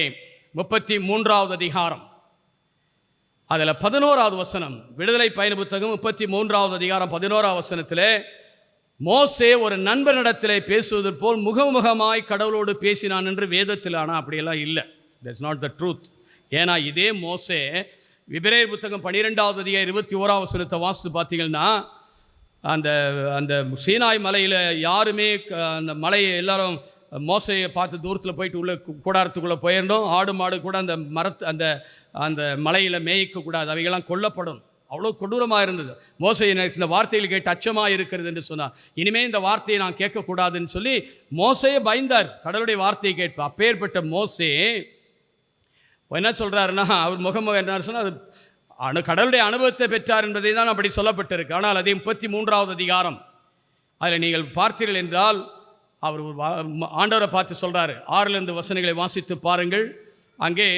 Speaker 1: 33வது அதிகாரம், அதில் 11வது வசனம், விடுதலை பயண புத்தகம் 33வது அதிகாரம் 11வது வசனத்தில், மோசே ஒரு நண்பனிடத்தில் பேசுவது போல் முகமுகமாய் கடவுளோடு பேசினான் என்று வேதத்தில். ஆனால் அப்படியெல்லாம் இல்லை. That's not the truth. ஏன்னா இதே மோசே எபிரேயர் புத்தகம் 12வது அதிகாரம் 21வது வசனத்தை வாசித்து பார்த்தீங்கன்னா, அந்த அந்த சீனாய் மலையில் யாருமே அந்த மலையை எல்லாரும் மோசையை பார்த்து தூரத்தில் போயிட்டு உள்ள கூடாரத்துக்குள்ளே போயிருந்தோம். ஆடு மாடு கூட அந்த அந்த அந்த மலையில் மேய்க்கக்கூடாது, அவைகள்லாம் கொல்லப்படும். அவ்வளோ கொடூரமாக இருந்தது. மோசை எனக்கு இந்த வார்த்தைகள் கேட்டு அச்சமாக இருக்கிறது என்று சொன்னார். இனிமேல் இந்த வார்த்தையை நான் கேட்கக்கூடாதுன்னு சொல்லி மோசையை பயந்தார், கடவுளுடைய வார்த்தையை கேட்பார். அப்பேற்பட்ட மோசே என்ன சொல்கிறாருன்னா, அவர் முகமுக என்ன சொன்னால், அது கடவுளுடைய அனுபவத்தை பெற்றார் என்பதை தான் அப்படி சொல்லப்பட்டிருக்கு. ஆனால் அதே 33வது அதிகாரம் அதில் நீங்கள் பார்த்தீர்கள் என்றால், அவர் ஆண்டவரை பார்த்து சொல்கிறாரு. 6 வசனங்களை வாசித்து பாருங்கள். அங்கே,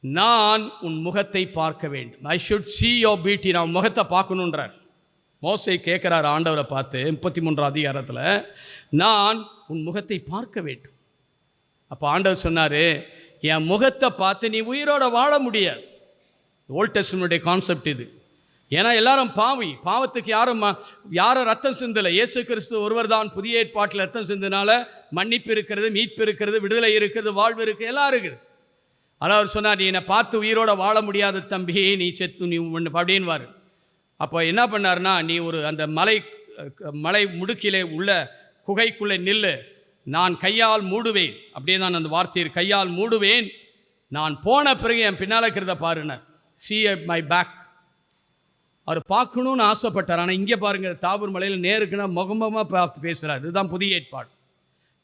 Speaker 1: நான் உன் முகத்தை பார்க்க வேண்டும், I should see your beauty, நான் முகத்தை பார்க்கணுன்றார். மோசே கேட்குறார் ஆண்டவரை பார்த்து 33வது அதிகாரத்தில், நான் உன் முகத்தை பார்க்க வேண்டும். அப்போ ஆண்டவர் சொன்னார், என் முகத்தை பார்த்து நீ உயிரோட வாழ முடியாது. ஓல்ட் டெஸ்டமென்ட் கான்செப்ட் இது. ஏன்னா எல்லாரும் பாவத்துக்கு யாரும் ரத்தம் சிந்தலை. இயேசு கிறிஸ்து ஒருவர் தான் புதிய ஏற்பாட்டில் ரத்தம் சிந்தினால மன்னிப்பு இருக்கிறது, மீட்பு இருக்கிறது, விடுதலை இருக்கிறது, வாழ்வு இருக்குது, எல்லாம் இருக்குது. ஆனால் அவர் சொன்னார், நீ என்னை பார்த்து உயிரோட வாழ முடியாத தம்பி, நீ செத்து நீ அப்படின்வார். அப்போ என்ன பண்ணார்னா, நீ அந்த மலை முடுக்கிலே உள்ள குகைக்குள்ளே நில்லு, நான் கையால் மூடுவேன். அப்படியே தான் அந்த வார்த்தையை, கையால் மூடுவேன், நான் போன பிறகு என் பின்னால் இருக்கிறத பாருனர், see my back. அவர் பார்க்கணுன்னு ஆசைப்பட்டார். ஆனால் இங்கே பாருங்கள், தாபூர் மலையில் நேருக்குன்னா முகமுகமாக பார்த்து பேசுகிறார். இதுதான் புதிய ஏற்பாடு.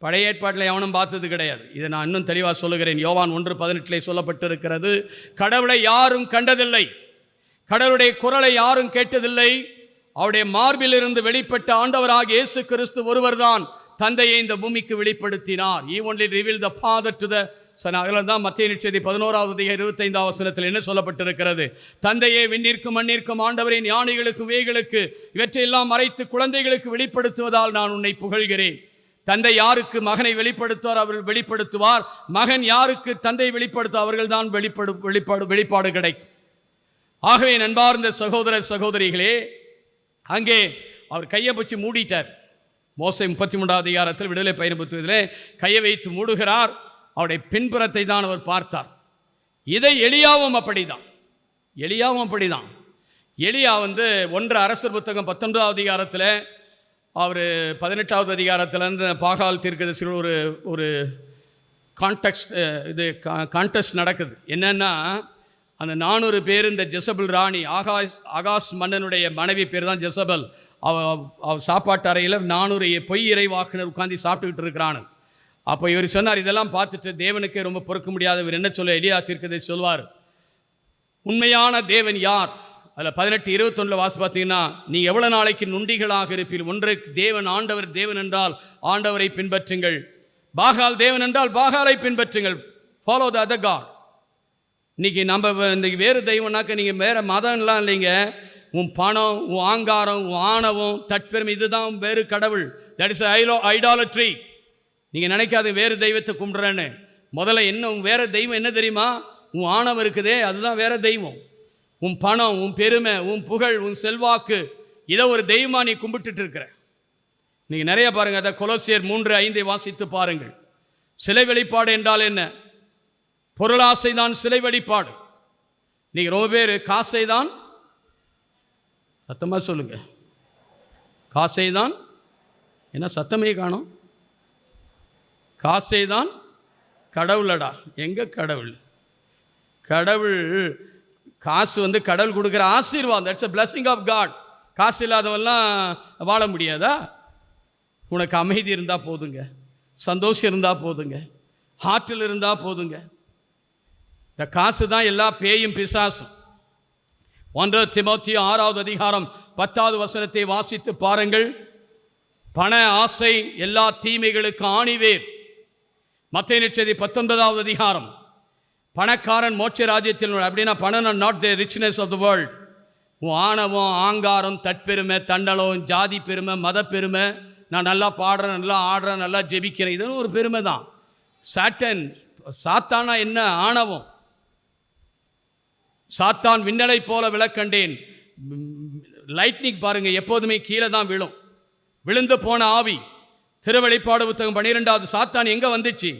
Speaker 1: பழைய ஏற்பாட்டில் எவனும் பார்த்தது கிடையாது. இதை நான் இன்னும் தெளிவாக சொல்லுகிறேன். யோவான் 1:18 சொல்லப்பட்டிருக்கிறது, கடவுளை யாரும் கண்டதில்லை, கடவுளுடைய குரலை யாரும் கேட்டதில்லை. அவருடைய மார்பிலிருந்து வெளிப்பட்ட ஆண்டவராகிய இயேசு கிறிஸ்து ஒருவர்தான் தந்தையை இந்த பூமிக்கு வெளிப்படுத்தினார். He only revealed the Father to the Son. தான் மத்தேயு நற்செய்தி 11:25 வசனத்தில் என்ன சொல்லப்பட்டிருக்கிறது? தந்தையே, விண்ணிற்கும் மண்ணிற்கும் ஆண்டவரே, ஞானிகளுக்கு வேகளுக்கு இவற்றையெல்லாம் மறைத்து குழந்தைகளுக்கு வெளிப்படுத்துவதால் நான் உன்னை புகழ்கிறேன். தந்தை யாருக்கு மகனை வெளிப்படுத்துவார், அவர்கள் வெளிப்படுத்துவார். மகன் யாருக்கு தந்தை வெளிப்படுத்த, அவர்கள் தான் வெளிப்பாடு கிடைக்கும். ஆகவே நண்பார்ந்த சகோதர சகோதரிகளே, அங்கே அவர் கையை வச்சு மூடிட்டார். மோசே 33 அதிகாரத்தில் விடுதலை பயண புத்தகத்திலே கையை வைத்து மூடுகிறார். அவருடைய பின்புறத்தை தான் அவர் பார்த்தார். இதை எலியாவும் அப்படிதான். எலியா 1 அரசர் புத்தகம் 19 அதிகாரத்தில் அவர் 18வது அதிகாரத்திலேருந்து பாகால் தீர்க்கதரிசிகள் ஒரு கான்டெஸ்ட் நடக்குது. என்னன்னா, அந்த 400 பேர் இந்த ஜெசபல் ராணி, ஆகாஸ் மன்னனுடைய மனைவி பேர் தான் ஜெசபல். அவ சாப்பாட்டு அறையில் 400 பொய் இறைவாக்கினர் உட்காந்து சாப்பிட்டுக்கிட்டு இருக்கிறானு. அப்போ இவர் சொன்னார், இதெல்லாம் பார்த்துட்டு தேவனுக்கே ரொம்ப பொறுக்க முடியாது. இவர் என்ன சொல்ல, எலியா தீர்க்கதரிசி சொல்வார், உண்மையான தேவன் யார்? அதில் 18:21 வாசி பார்த்தீங்கன்னா, நீ எவ்வளோ நாளைக்கு நுண்டிகளாக இருப்பீர்கள்? ஒன்று தேவன் ஆண்டவர் தேவன் என்றால் ஆண்டவரை பின்பற்றுங்கள், பாகால் தேவன் என்றால் பாகாலை பின்பற்றுங்கள். Follow the other god. இன்னைக்கு நம்ம இன்றைக்கி வேறு தெய்வம்னாக்க நீங்கள் வேறு மதம்லாம் இல்லைங்க. உன் பணம், உன் ஆங்காரம், உன் ஆணவம், தற்பெருமை, இதுதான் வேறு கடவுள். That is idolatry. நீங்கள் நினைக்காது வேறு தெய்வத்தை கும்பிட்றேன்னு. முதல்ல என்ன வேறு தெய்வம் என்ன தெரியுமா? உன் ஆணவம் இருக்குதே, அதுதான் வேறு தெய்வம். உன் பணம், உன் பெருமை, உன் புகழ், உன் செல்வாக்கு, இதை ஒரு தெய்வமாக நீ கும்பிட்டுட்டு இருக்கிற. நீங்கள் நிறைய பாருங்கள். அதை கொலோசியர் 3:5 வாசித்து பாருங்கள். சிலை வெளிப்பாடு என்றால் என்ன? பொருளாசை தான் சிலை வெளிப்பாடு. நீங்கள் ரொம்ப பேர் காசை தான், சத்தமாக சொல்லுங்க, காசை தான், என்ன சத்தமே காணும், காசை தான் கடவுளடா. எங்கே கடவுள்? கடவுள் காசு கடவுள் கொடுக்குற ஆசீர்வாதம். That's a blessing of God. காசு இல்லாதவெல்லாம் வாழ முடியாதா? உனக்கு அமைதி இருந்தால் போதுங்க, சந்தோஷம் இருந்தால் போதுங்க, ஹார்ட்டில் இருந்தால் போதுங்க. இந்த காசு தான் எல்லா பேயும் பிசாசும். 1 தீமோத்தேயு 6வது அதிகாரம் 10வது வசனத்தை வாசித்து பாருங்கள். பண ஆசை எல்லா தீமைகளுக்கு ஆணிவேர். மத்தேயு நற்செய்தி 19வது அதிகாரம், பணக்காரன் மோட்ச ராஜ்யத்தில். அப்படின்னா பணம் not the richness of the world. உன் ஆணவம், ஆங்காரம், தற்பெருமை, தண்டலம், ஜாதி பெருமை, மத பெருமை, நான் நல்லா பாடுறேன், நல்லா ஆடுறேன், நல்லா ஜெபிக்கிறேன், இது ஒரு பெருமை தான். சாத்தானா என்ன? ஆணவம். சாத்தான் விண்ணலை போல விளக்கண்டேன். லைட்னிங் பாருங்க, எப்போதுமே கீழே தான் விழும். விழுந்து போன ஆவி. திருவெளிப்பாடு புத்தகம் 12வது. சாத்தான் எங்கே வந்துச்சு?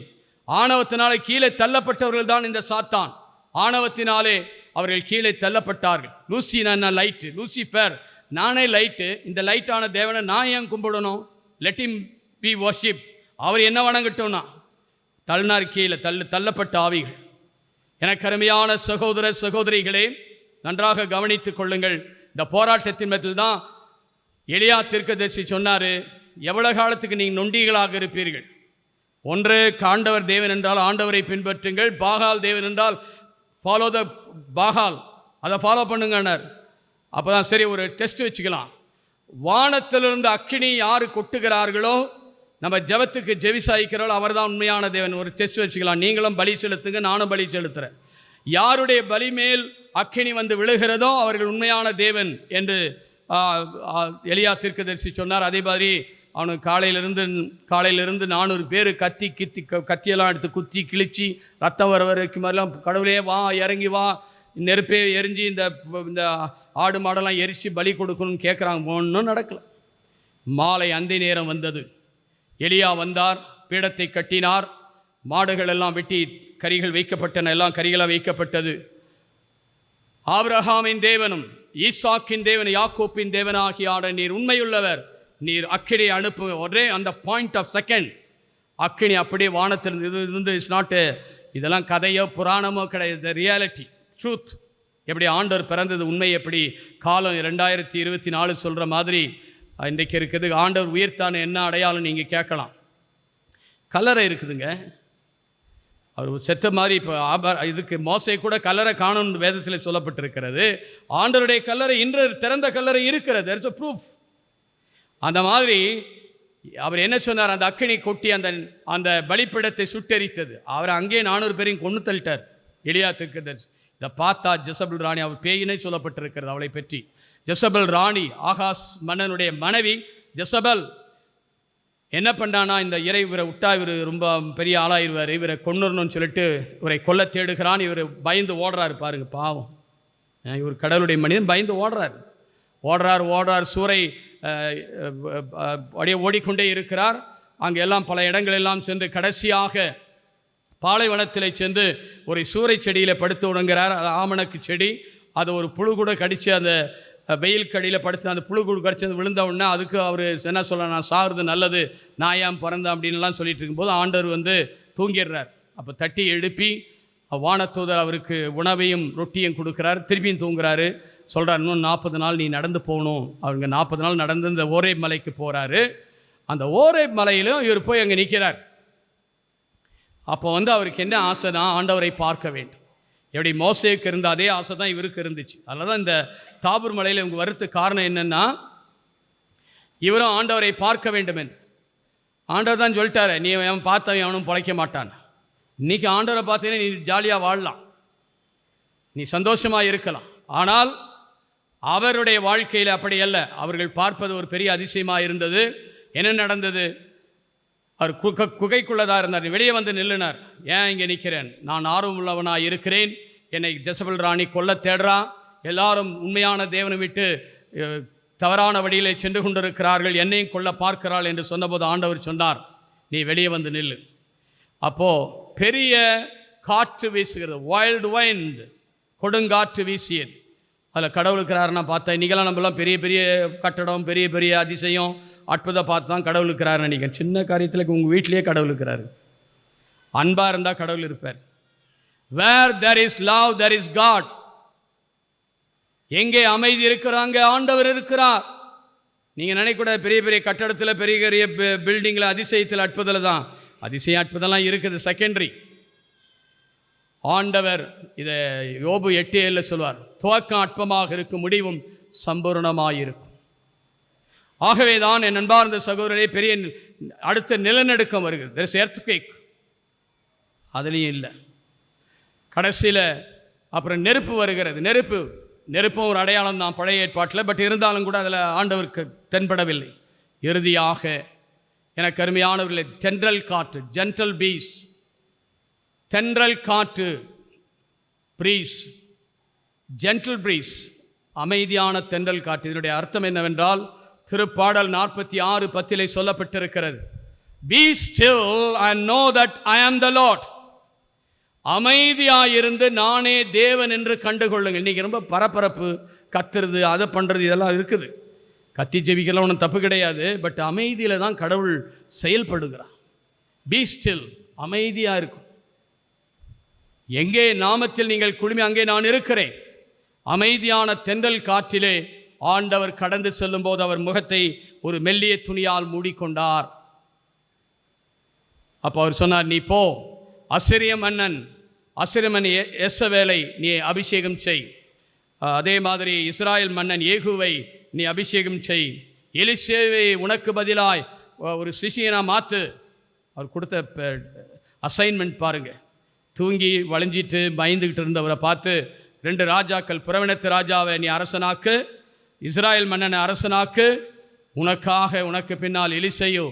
Speaker 1: ஆணவத்தினாலே கீழே தள்ளப்பட்டவர்கள் தான் இந்த சாத்தான். ஆணவத்தினாலே அவர்கள் கீழே தள்ளப்பட்டார்கள். லைட்டு, லூசிஃபர், நானே லைட்டு, இந்த லைட்டான தேவனை நான் ஏன் கும்பிடணும்? Let him be worship. அவர் என்ன வணங்கட்டும்னா தள்ளினார் கீழே. தள்ளப்பட்ட ஆவிகள். எனக்கு அருமையான சகோதர சகோதரிகளே, நன்றாக கவனித்துக் கொள்ளுங்கள். இந்த போராட்டத்தின் மத்தியில் தான் எலியா தீர்க்கதரிசி சொன்னார், எவ்வளவு காலத்துக்கு நீங்கள் நொண்டிகளாக இருப்பீர்கள்? ஒன்று, ஆண்டவர் தேவன் என்றால் ஆண்டவரை பின்பற்றுங்கள், பாகால் தேவன் என்றால் ஃபாலோ த பாகால், அதை ஃபாலோ பண்ணுங்கன்னார். அப்போ தான் சரி, ஒரு டெஸ்ட் வச்சுக்கலாம். வானத்திலிருந்து அக்கினி யார் கொட்டுகிறார்களோ, நம்ம ஜெபத்துக்கு ஜெவிசாய்க்கிறோம், அவர் தான் உண்மையான தேவன். ஒரு டெஸ்ட் வச்சுக்கலாம். நீங்களும் பலி செலுத்துங்க, நானும் பலி செலுத்துகிறேன். யாருடைய பலி மேல் அக்கினி விழுகிறதோ அவர்கள் உண்மையான தேவன் என்று எலியா தீர்க்கதரிசி சொன்னார். அதே மாதிரி அவனுக்கு காலையிலிருந்து 400 பேர் கத்தியெல்லாம் எடுத்து குத்தி கிழிச்சி ரத்தம் வர வரைக்கும் மாதிரிலாம், கடவுளே வா, இறங்கி வா, நெருப்பே எரிஞ்சு இந்த ஆடு மாடெல்லாம் எரித்து பலி கொடுக்கணும்னு கேட்குறாங்க. ஒன்றும் நடக்கலை. மாலை அந்தி நேரம் வந்தது. எலியா வந்தார், பீடத்தை கட்டினார், மாடுகள் எல்லாம் வெட்டி கரிகள் வைக்கப்பட்டன, எல்லாம் கரிகளாக வைக்கப்பட்டது. ஆபிரகாமின் தேவனும் ஈசாக்கின் தேவன் யாக்கோப்பின் தேவனாகிய நீர் உண்மையுள்ளவர், நீர் அக்கினி அனுப்பு. ஒரே அந்த பாயிண்ட் ஆஃப் செகண்ட் அக்கினி அப்படியே வானத்தில் இருந்து. இட்ஸ் நாட் இதெல்லாம் கதையோ புராணமோ கிடையாது, ரியாலிட்டி, ட்ரூத். எப்படி ஆண்டவர் பிறந்தது உண்மை, எப்படி காலம் 2024 சொல்கிற மாதிரி இன்றைக்கு இருக்குது. ஆண்டவர் உயிர்த்தான என்ன அடையாளம் நீங்கள் கேட்கலாம். கல்லறை இருக்குதுங்க. அவர் செத்த மாதிரி. இப்போ இதுக்கு மோசே கூட கல்லறை காணும் வேதத்தில் சொல்லப்பட்டிருக்கிறது. ஆண்டவருடைய கல்லறை இன்று திறந்த கல்லறை இருக்கிறது. there's a proof. அந்த மாதிரி அவர் என்ன சொன்னார், அந்த அக்கினி கொட்டி அந்த பலிப்பிடத்தை சுட்டெரித்தது. அவர் அங்கே 400 பேரையும் கொண்டு தள்ளிட்டார். எலியா தீர்க்கதரிசி இதை பார்த்தா ஜெசபல் ராணி, அவர் பேயினே சொல்லப்பட்டிருக்கிறது அவளை பற்றி. ஜெசபல் ராணி, ஆகாஸ் மன்னனுடைய மனைவி ஜெசபல் என்ன பண்ணானா, இந்த இவரை விட்டா இவர் ரொம்ப பெரிய ஆளாயிருவார், இவரை கொன்னுறணும்னு சொல்லிட்டு இவரை கொல்ல தேடுகிறான். இவர் பயந்து ஓடுறாரு பாருங்க, பாவம். இவர் கடவுளுடைய மனிதன் பயந்து ஓடுறார். சூறை அப்படியே ஓடிக்கொண்டே இருக்கிறார். அங்கெல்லாம் பல இடங்களெல்லாம் சென்று கடைசியாக பாலைவனத்தில் சென்று ஒரு சூறை செடியில் படுத்து உணங்குறார். அது ஆமணக்கு செடி. அது ஒரு புழு கூட கடித்து அந்த வெயில் கடியில் படுத்து அந்த புழு கூட கடிச்சது விழுந்த உடனே அதுக்கு அவர் என்ன சொல்ல, நான் சாகுறது நல்லது, நான் ஏன் பிறந்தேன் அப்படின்லாம் சொல்லிட்டு இருக்கும்போது ஆண்டவர் தூங்கிடுறார். அப்போ தட்டி எழுப்பி வானத்தூதர் அவருக்கு உணவையும் ரொட்டியும் கொடுக்குறாரு. திருப்பியும் தூங்குறாரு. சொல்கிறார், இன்னும் 40 நாள் நீ நடந்து போகணும். அவங்க 40 நாள் நடந்து இந்த ஓரேப் மலைக்கு போகிறாரு. அந்த ஓரேப் மலையிலும் இவர் போய் அங்கே நிற்கிறார். அப்போ அவருக்கு என்ன ஆசைனா, ஆண்டவரை பார்க்க வேண்டும். எப்படி மோசேக்கு இருந்த அதே ஆசை தான் இவருக்கு இருந்துச்சு. அதில் தான் இந்த தாபூர் மலையில் இவங்க வரத்துக்கு காரணம் என்னென்னா, இவரும் ஆண்டவரை பார்க்க வேண்டும் என்று. ஆண்டவர் தான் சொல்லிட்டாரு, நீ அவன் பார்த்தவன் அவனும் பிழைக்க மாட்டான். இன்றைக்கி ஆண்டவரை பார்த்தீங்கன்னா நீ ஜாலியாக வாழலாம், நீ சந்தோஷமாக இருக்கலாம். ஆனால் அவருடைய வாழ்க்கையில் அப்படி அல்ல. அவர்கள் பார்ப்பது ஒரு பெரிய அதிசயமாக இருந்தது. என்ன நடந்தது? அவர் குகைக்குள்ளதாக இருந்தார். வெளியே நில்லுனார். ஏன் இங்கே நிற்கிறேன்? நான் ஆர்வமுள்ளவனாக இருக்கிறேன். என்னை ஜெசபல் ராணி கொல்ல தேடுறா. எல்லாரும் உண்மையான தேவனை விட்டு தவறான வழியில் சென்று கொண்டிருக்கிறார்கள், என்னையும் கொல்ல பார்க்கிறாள் என்று சொன்னபோது ஆண்டவர் சொன்னார், நீ வெளியே நில்லு. அப்போது பெரிய காற்று வீசுகிறது, வைல்டு வைண்ட், கொடுங்காற்று வீசியது. அதில் கடவுள் இருக்கிறாருன்னா பார்த்தா இன்றைக்கெல்லாம் நம்மளாம் பெரிய பெரிய கட்டடம், பெரிய பெரிய அதிசயம், அற்புதம் பார்த்து தான் கடவுள் இருக்கிறாருன்னு நினைக்கிறேன். சின்ன காரியத்தில் உங்கள் வீட்டிலேயே கடவுள் இருக்கிறாரு. அன்பாக இருந்தால் கடவுள் இருப்பார். வேர் there is love there is God. எங்கே அமைதி இருக்கிறாங்க ஆண்டவர் இருக்கிறார். நீங்கள் நினைக்கூடாது பெரிய பெரிய கட்டடத்தில், பெரிய பெரிய பில்டிங்கில், அதிசயத்தில், அற்புதத்தில் தான். அதிசயம் அற்புதம்லாம் இருக்குது, செகண்டரி. ஆண்டவர் இதை யோபு 8:7 சொல்வார், துவக்கம் அற்பமாக இருக்கும், முடிவும் சம்பூர்ணமாக இருக்கும். ஆகவே தான் என் அன்பார்ந்த சகோதரனே, பெரிய அடுத்த நிலநடுக்கம் வருகிறது. there's earthquake. அதுலேயும் இல்லை. கடைசியில் அப்புறம் நெருப்பு வருகிறது. நெருப்பும் ஒரு அடையாளம் தான் பழைய ஏற்பாட்டில். பட் இருந்தாலும் கூட அதில் ஆண்டவருக்கு தென்படவில்லை. இறுதியாக எனக்கு அருமையானவர்களே, தென்றல் காற்று, ஜென்டல் பீஸ், தென்றல் காற்று, ப்ரீஸ், ஜென்டில் ப்ரீஸ், அமைதியான தென்றல் காற்று. இதனுடைய அர்த்தம் என்னவென்றால், திருப்பாடல் 46:10 சொல்லப்பட்டிருக்கிறது, B still and know that I ஆம் த லார்ட். அமைதியாயிருந்து நானே தேவன் என்று கண்டுகொள்ளுங்கள். இன்றைக்கி ரொம்ப பரபரப்பு, கத்துறது, அதை பண்ணுறது, இதெல்லாம் இருக்குது. கத்தி ஜெபிக்கலாம் ஒன்றும் தப்பு கிடையாது. பட் அமைதியில் தான் கடவுள் செயல்படுகிறார். பி ஸ்டில், அமைதியாக இருக்கும். எங்கே நாமத்தில் நீங்கள் குழுமி அங்கே நான் இருக்கிறேன். அமைதியான தென்றல் காற்றிலே ஆண்டவர் கடந்து செல்லும் போது அவர் முகத்தை ஒரு மெல்லிய துணியால் மூடிக்கொண்டார். அப்போ அவர் சொன்னார், நீ போ, அசிரிய மன்னன் எசவேலை நீ அபிஷேகம் செய். அதே மாதிரி இஸ்ராயல் மன்னன் ஏகுவை நீ அபிஷேகம் செய். எலிசேவை உனக்கு பதிலாய் ஒரு சிஷியனா மாற்று. அவர் கொடுத்த அசைன்மெண்ட் பாருங்கள். தூங்கி வளைஞ்சிட்டு பயந்துக்கிட்டு இருந்தவரை பார்த்து 2 ராஜாக்கள், புறவினத்து ராஜாவை நீ அரசனாக்கு, இஸ்ராயல் மன்னனை அரசனாக்கு, உனக்கு பின்னால் எலிசேயோ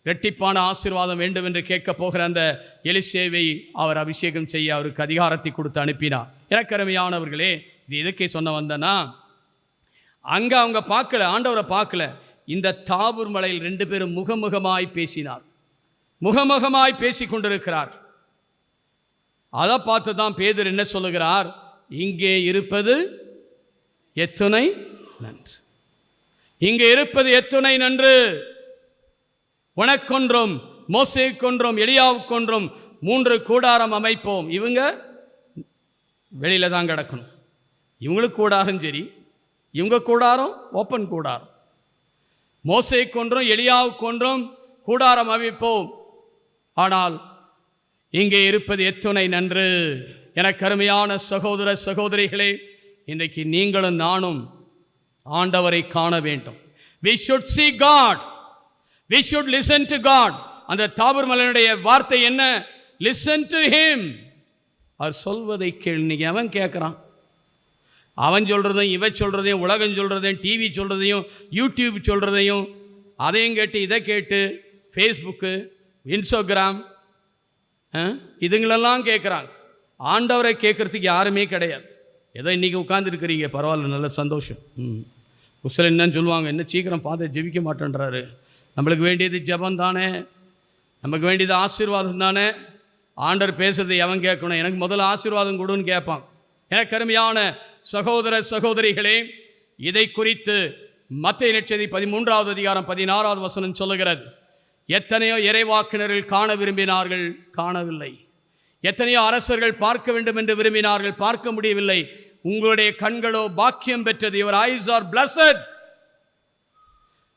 Speaker 1: இரட்டிப்பான ஆசீர்வாதம் வேண்டும் என்று கேட்க போகிற அந்த எலிசேவை அவர் அபிஷேகம் செய்ய அவருக்கு அதிகாரத்தை கொடுத்து அனுப்பினார். எனக்கு அருமையானவர்களே, இது எதுக்கே சொன்ன வந்தனா, அங்கே அவங்க பார்க்கல, ஆண்டவரை பார்க்கல. இந்த தாபூர் மலையில் 2 பேரும் முகமுகமாய் பேசினார். முகமுகமாய் பேசி கொண்டிருக்கிறார். அதை பார்த்து தான் பேதுரு என்ன சொல்லுகிறார், இங்கே இருப்பது எத்துணை நன்று, இங்கே இருப்பது எத்துணை நன்று. உனக்கொன்றும், மோசேக்கொன்றும், எலியாவுக்கொன்றும் 3 கூடாரம் அமைப்போம். இவங்க வெளியில தான் கிடக்கணும். இவங்களுக்கு கூடாரம் சரி, இவங்க கூடாரம் ஓப்பன் கூடாரம். மோசேக்கொன்றும் எலியாவுக்கொன்றும் கூடாரம் அமைப்போம். ஆனால் இங்கே இருப்பது எத்துணை நன்று. எனக்கு அருமையான சகோதர சகோதரிகளே, இன்றைக்கு நீங்களும் நானும் ஆண்டவரை காண வேண்டும். We should see God. We should listen to God. அந்த தாபூர் மலையினுடைய வார்த்தை என்ன? Listen to him. அவர் சொல்வதை கேள். நீங்க அவன் கேட்குறான், அவன் சொல்கிறதையும் இவன் சொல்கிறதையும் உலகம் சொல்கிறதையும் டிவி சொல்கிறதையும் யூடியூப் சொல்கிறதையும் அதையும் கேட்டு இதை கேட்டு ஃபேஸ்புக்கு இன்ஸ்டாகிராம் இதுங்களெல்லாம் கேட்குறாங்க. ஆண்டவரை கேட்குறதுக்கு யாருமே கிடையாது. ஏதோ இன்றைக்கி உட்காந்துருக்கிறீங்க, பரவாயில்ல, நல்ல சந்தோஷம். சில என்னன்னு சொல்லுவாங்க, என்ன சீக்கிரம் ஃபாதர் ஜெபிக்க மாட்டேன்றாரு. நம்மளுக்கு வேண்டியது ஜெபம் தானே, நமக்கு வேண்டியது ஆசீர்வாதம் தானே. ஆண்டவர் பேசுறதை எவன் கேட்கணும்? எனக்கு முதல்ல ஆசீர்வாதம் கொடுன்னு கேட்பான். எனக்கு அருமையான சகோதர சகோதரிகளே, இதை குறித்து மத்தேயு நற்செய்தி 13வது அதிகாரம் 16வது வசனம் சொல்லுகிறது. எத்தனையோ இறைவாக்கினர்கள் காண விரும்பினார்கள், காணவில்லை. எத்தனையோ அரசர்கள் பார்க்க வேண்டும் என்று விரும்பினார்கள், பார்க்க முடியவில்லை. உங்களுடைய கண்களோ பாக்கியம் பெற்றது. your eyes are blessed.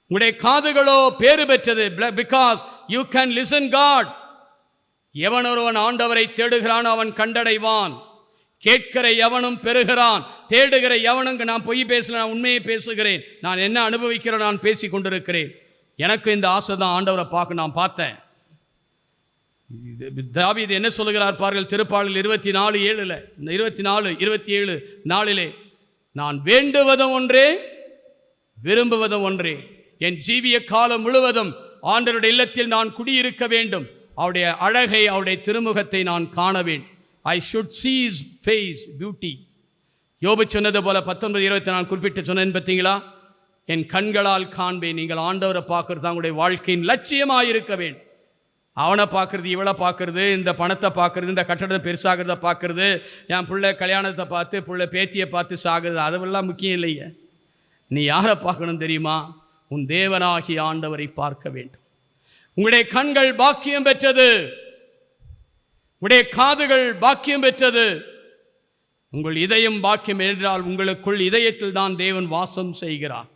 Speaker 1: உங்களுடைய காதுகளோ பேறு பெற்றது. because you can listen God. எவன் ஒருவன் ஆண்டவரை தேடுகிறான் அவன் கண்டடைவான். கேட்கிற எவனும் பெறுகிறான், தேடுகிற எவனும். நான் பொய் பேசல, நான் உண்மையை பேசுகிறேன். நான் என்ன அனுபவிக்கிறேன், நான் பேசி கொண்டிருக்கிறேன். எனக்கு இந்த ஆசை தான், ஆண்டவரை பார்க்க. நான் பார்த்தேன். தாவீது என்ன சொல்லுகிறார் பாருங்கள், திருப்பாடல் 24:7 இந்த 24:27 நாளிலே, நான் வேண்டுவதும் ஒன்றே விரும்புவதும் ஒன்றே, என் ஜீவிய காலம் முழுவதும் ஆண்டவருடைய இல்லத்தில் நான் குடியிருக்க வேண்டும். அவருடைய அழகை, அவருடைய திருமுகத்தை நான் காண வேண்டும். I should see his face, beauty. யோபு சொன்னது போல 19:24 குறிப்பிட்டு சொன்னேன் பார்த்தீங்களா? என் கண்களால் காண்பேன். நீங்கள் ஆண்டவரை பார்க்கறது உங்களுடைய வாழ்க்கையின் லட்சியமாக இருக்க வேண்டும். அவனை பார்க்கறது, இவளை பார்க்கறது, இந்த பணத்தை பார்க்கறது, இந்த கட்டடத்தை பெருசாகிறத பார்க்கறது, என் பிள்ளை கல்யாணத்தை பார்த்து, பிள்ளை பேத்தியை பார்த்து சாகிறது, அதெல்லாம் முக்கியம் இல்லையே. நீ யாரை பார்க்கணும் தெரியுமா? உன் தேவனாகிய ஆண்டவரை பார்க்க வேண்டும். உங்களுடைய கண்கள் பாக்கியம் பெற்றது, உங்களுடைய காதுகள் பாக்கியம் பெற்றது, உங்கள் இதயம் பாக்கியம் என்றால் உங்களுக்குள் இதயத்தில் தான் தேவன் வாசம் செய்கிறார்.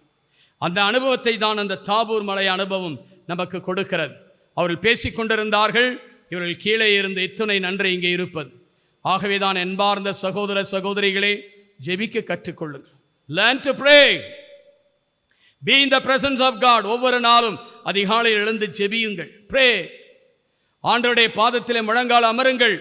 Speaker 1: அந்த அனுபவத்தை தான் அந்த தாபூர் மலை அனுபவம் நமக்கு கொடுக்கிறது. அவர்கள் பேசிக்கொண்டிருந்தார்கள், இவர்கள் கீழே இருந்து இத்துணை நன்றி இங்கே இருப்பது. ஆகவே தான் என்பார்ந்த சகோதர சகோதரிகளே, ஜெபிக்க கற்றுக்கொள்ளுங்கள். Learn to pray. Be in the presence of God. ஒவ்வொரு நாளும் அதிகாலையில் எழுந்து ஜெபியுங்கள். Pray. ஆண்டவருடைய பாதத்திலே முழங்கால் அமருங்கள்.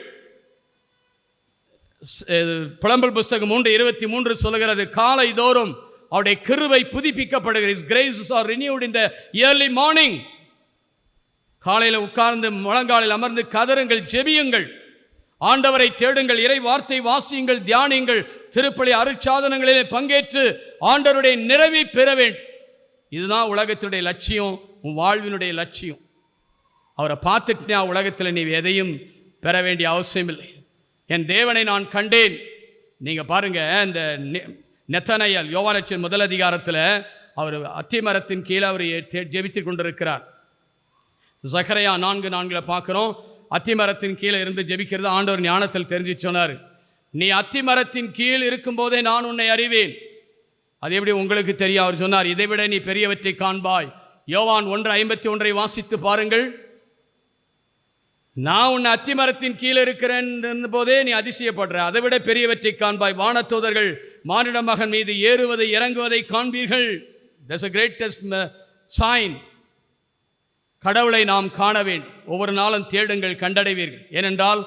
Speaker 1: புலம்பல் புஸ்தகம் 3:23 சொல்லுகிறது, காலை தோறும் அவருடைய கிருபை புதுப்பிக்கப்படுகிறது. His graces are renewed in the early morning. காலையில் உட்கார்ந்து முழங்காலில் அமர்ந்து கதறுங்கள், ஜெபியுங்கள், ஆண்டவரை தேடுங்கள், இறை வார்த்தை வாசியுங்கள், தியானியுங்கள், திருப்பலி அருட்சாதனங்களிலே பங்கேற்று ஆண்டவருடைய நிறைவை பெற வேண்டும். இதுதான் உலகத்துடைய லட்சியம், உன் வாழ்வினுடைய லட்சியம். அவரை பார்த்துட்டு உலகத்தில் நீ எதையும் பெற வேண்டிய அவசியம் இல்லை. என் தேவனை நான் கண்டேன். நீங்கள் பாருங்கள், இந்த நெத்தனையல் யோவான் முதல் அதிகாரத்தில் அவர் அத்திமரத்தின் கீழே அவர் ஜெபித்து கொண்டிருக்கிறார். சகரியா 4:4 பார்க்குறோம், அத்திமரத்தின் கீழே இருந்து ஜெபிக்கிறது ஆண்டவர் ஞானத்தில் தெரிஞ்சு சொன்னார். நீ அத்திமரத்தின் கீழ் இருக்கும்போதே நான் உன்னை அறிவேன். அது எப்படி உங்களுக்கு தெரியும்? அவர் சொன்னார், இதைவிட நீ பெரியவற்றை காண்பாய். யோவான் 1:51 வாசித்து பாருங்கள். நான் உன்னை அத்திமரத்தின் கீழே இருக்கிறேன் போதே நீ அதிசயப்படுற, அதை விட பெரியவற்றை காண்பாய். வானதூதர்கள் மானிட மகன் மீது ஏறுவதை இறங்குவதை காண்பீர்கள். That's a greatest sign. கடவுளை நாம் காண வேண்டும். ஒவ்வொரு நாளும் தேடுங்கள், கண்டடைவீர்கள். ஏனென்றால்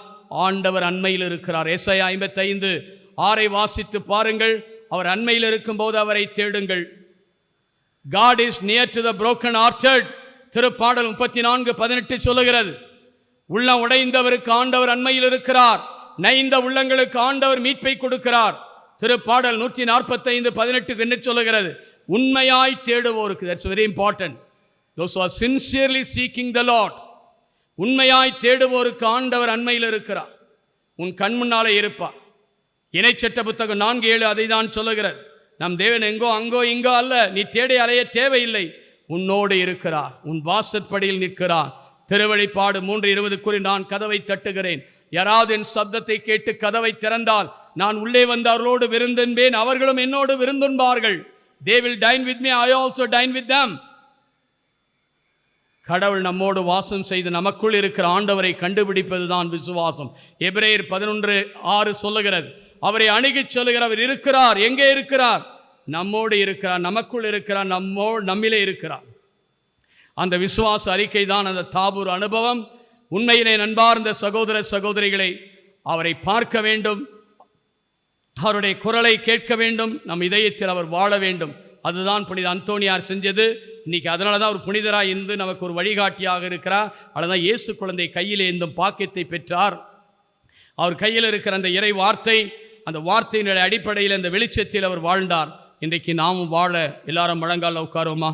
Speaker 1: ஆண்டவர் அண்மையில் இருக்கிறார். ஏசாயா 55:6 வாசித்து பாருங்கள். அவர் அண்மையில் இருக்கும்போது அவரை தேடுங்கள். God is near to the broken hearted. திருப்பாடல் 34:18 சொல்லுகிறது, உள்ளம் உடைந்தவருக்கு ஆண்டவர் அண்மையில் இருக்கிறார், நைந்த உள்ளங்களுக்கு ஆண்டவர் மீட்பை கொடுக்கிறார். திருப்பாடல் 145:18 என்ன சொல்லுகிறது? உண்மையாய் தேடுவோருக்கு, that's very important, those who are sincerely seeking the Lord, உண்மையாய் தேடுவோருக்கு ஆண்டவர் அண்மையில் இருக்கிறார், உன் கண் முன்னாலே இருப்பார். இணைச்சட்ட புத்தகம் 4:7 அதை தான் சொல்லுகிறது. நம் தேவன் எங்கோ அங்கோ இங்கோ அல்ல, நீ தேடி அலைய தேவையில்லை, உன்னோடு இருக்கிறார், உன் வாசற்படியில் நிற்கிறார். திருவெளிப்பாடு 3:20 நான் கதவை தட்டுகிறேன், யாராவது என் சப்தத்தை கேட்டு கதவை திறந்தால் நான் உள்ளே வந்து அவர்களோடு விருந்துன்பேன், அவர்களும் என்னோடு விருந்துண்பார்கள். They will dine with me, I also dine with them. கடவுள் நம்மோடு வாசம் செய்து நமக்குள் இருக்கிற ஆண்டவரை கண்டுபிடிப்பது தான் விசுவாசம். எபிரேயர் 11:6 சொல்லுகிறது, அவரை அணுகிச் சொல்லுகிறவர் இருக்கிறார். எங்கே இருக்கிறார்? நம்மோடு இருக்கிறார், நமக்குள் இருக்கிறார், நம்மிலே இருக்கிறார். அந்த விசுவாச அறிக்கை தான் அந்த தாபூர் அனுபவம். உண்மையிலே நண்பார்ந்த சகோதர சகோதரிகளை, அவரை பார்க்க வேண்டும், அவருடைய குரலை கேட்க வேண்டும், நம் இதயத்தில் அவர் வாழ வேண்டும். அதுதான் புனித அந்தோனியார் செஞ்சது. இன்னைக்கு அதனால தான் ஒரு புனிதராக இருந்து நமக்கு ஒரு வழிகாட்டியாக இருக்கிறார். அதனால்தான் இயேசு குழந்தை கையில் ஏந்தும் பாக்கியத்தை பெற்றார். அவர் கையில் இருக்கிற அந்த இறை வார்த்தை, அந்த வார்த்தையினுடைய அடிப்படையில் அந்த வெளிச்சத்தில் அவர் வாழ்ந்தார். இன்றைக்கு நாமும் வாழ எல்லாரும் முழங்கால உட்காருவோமா?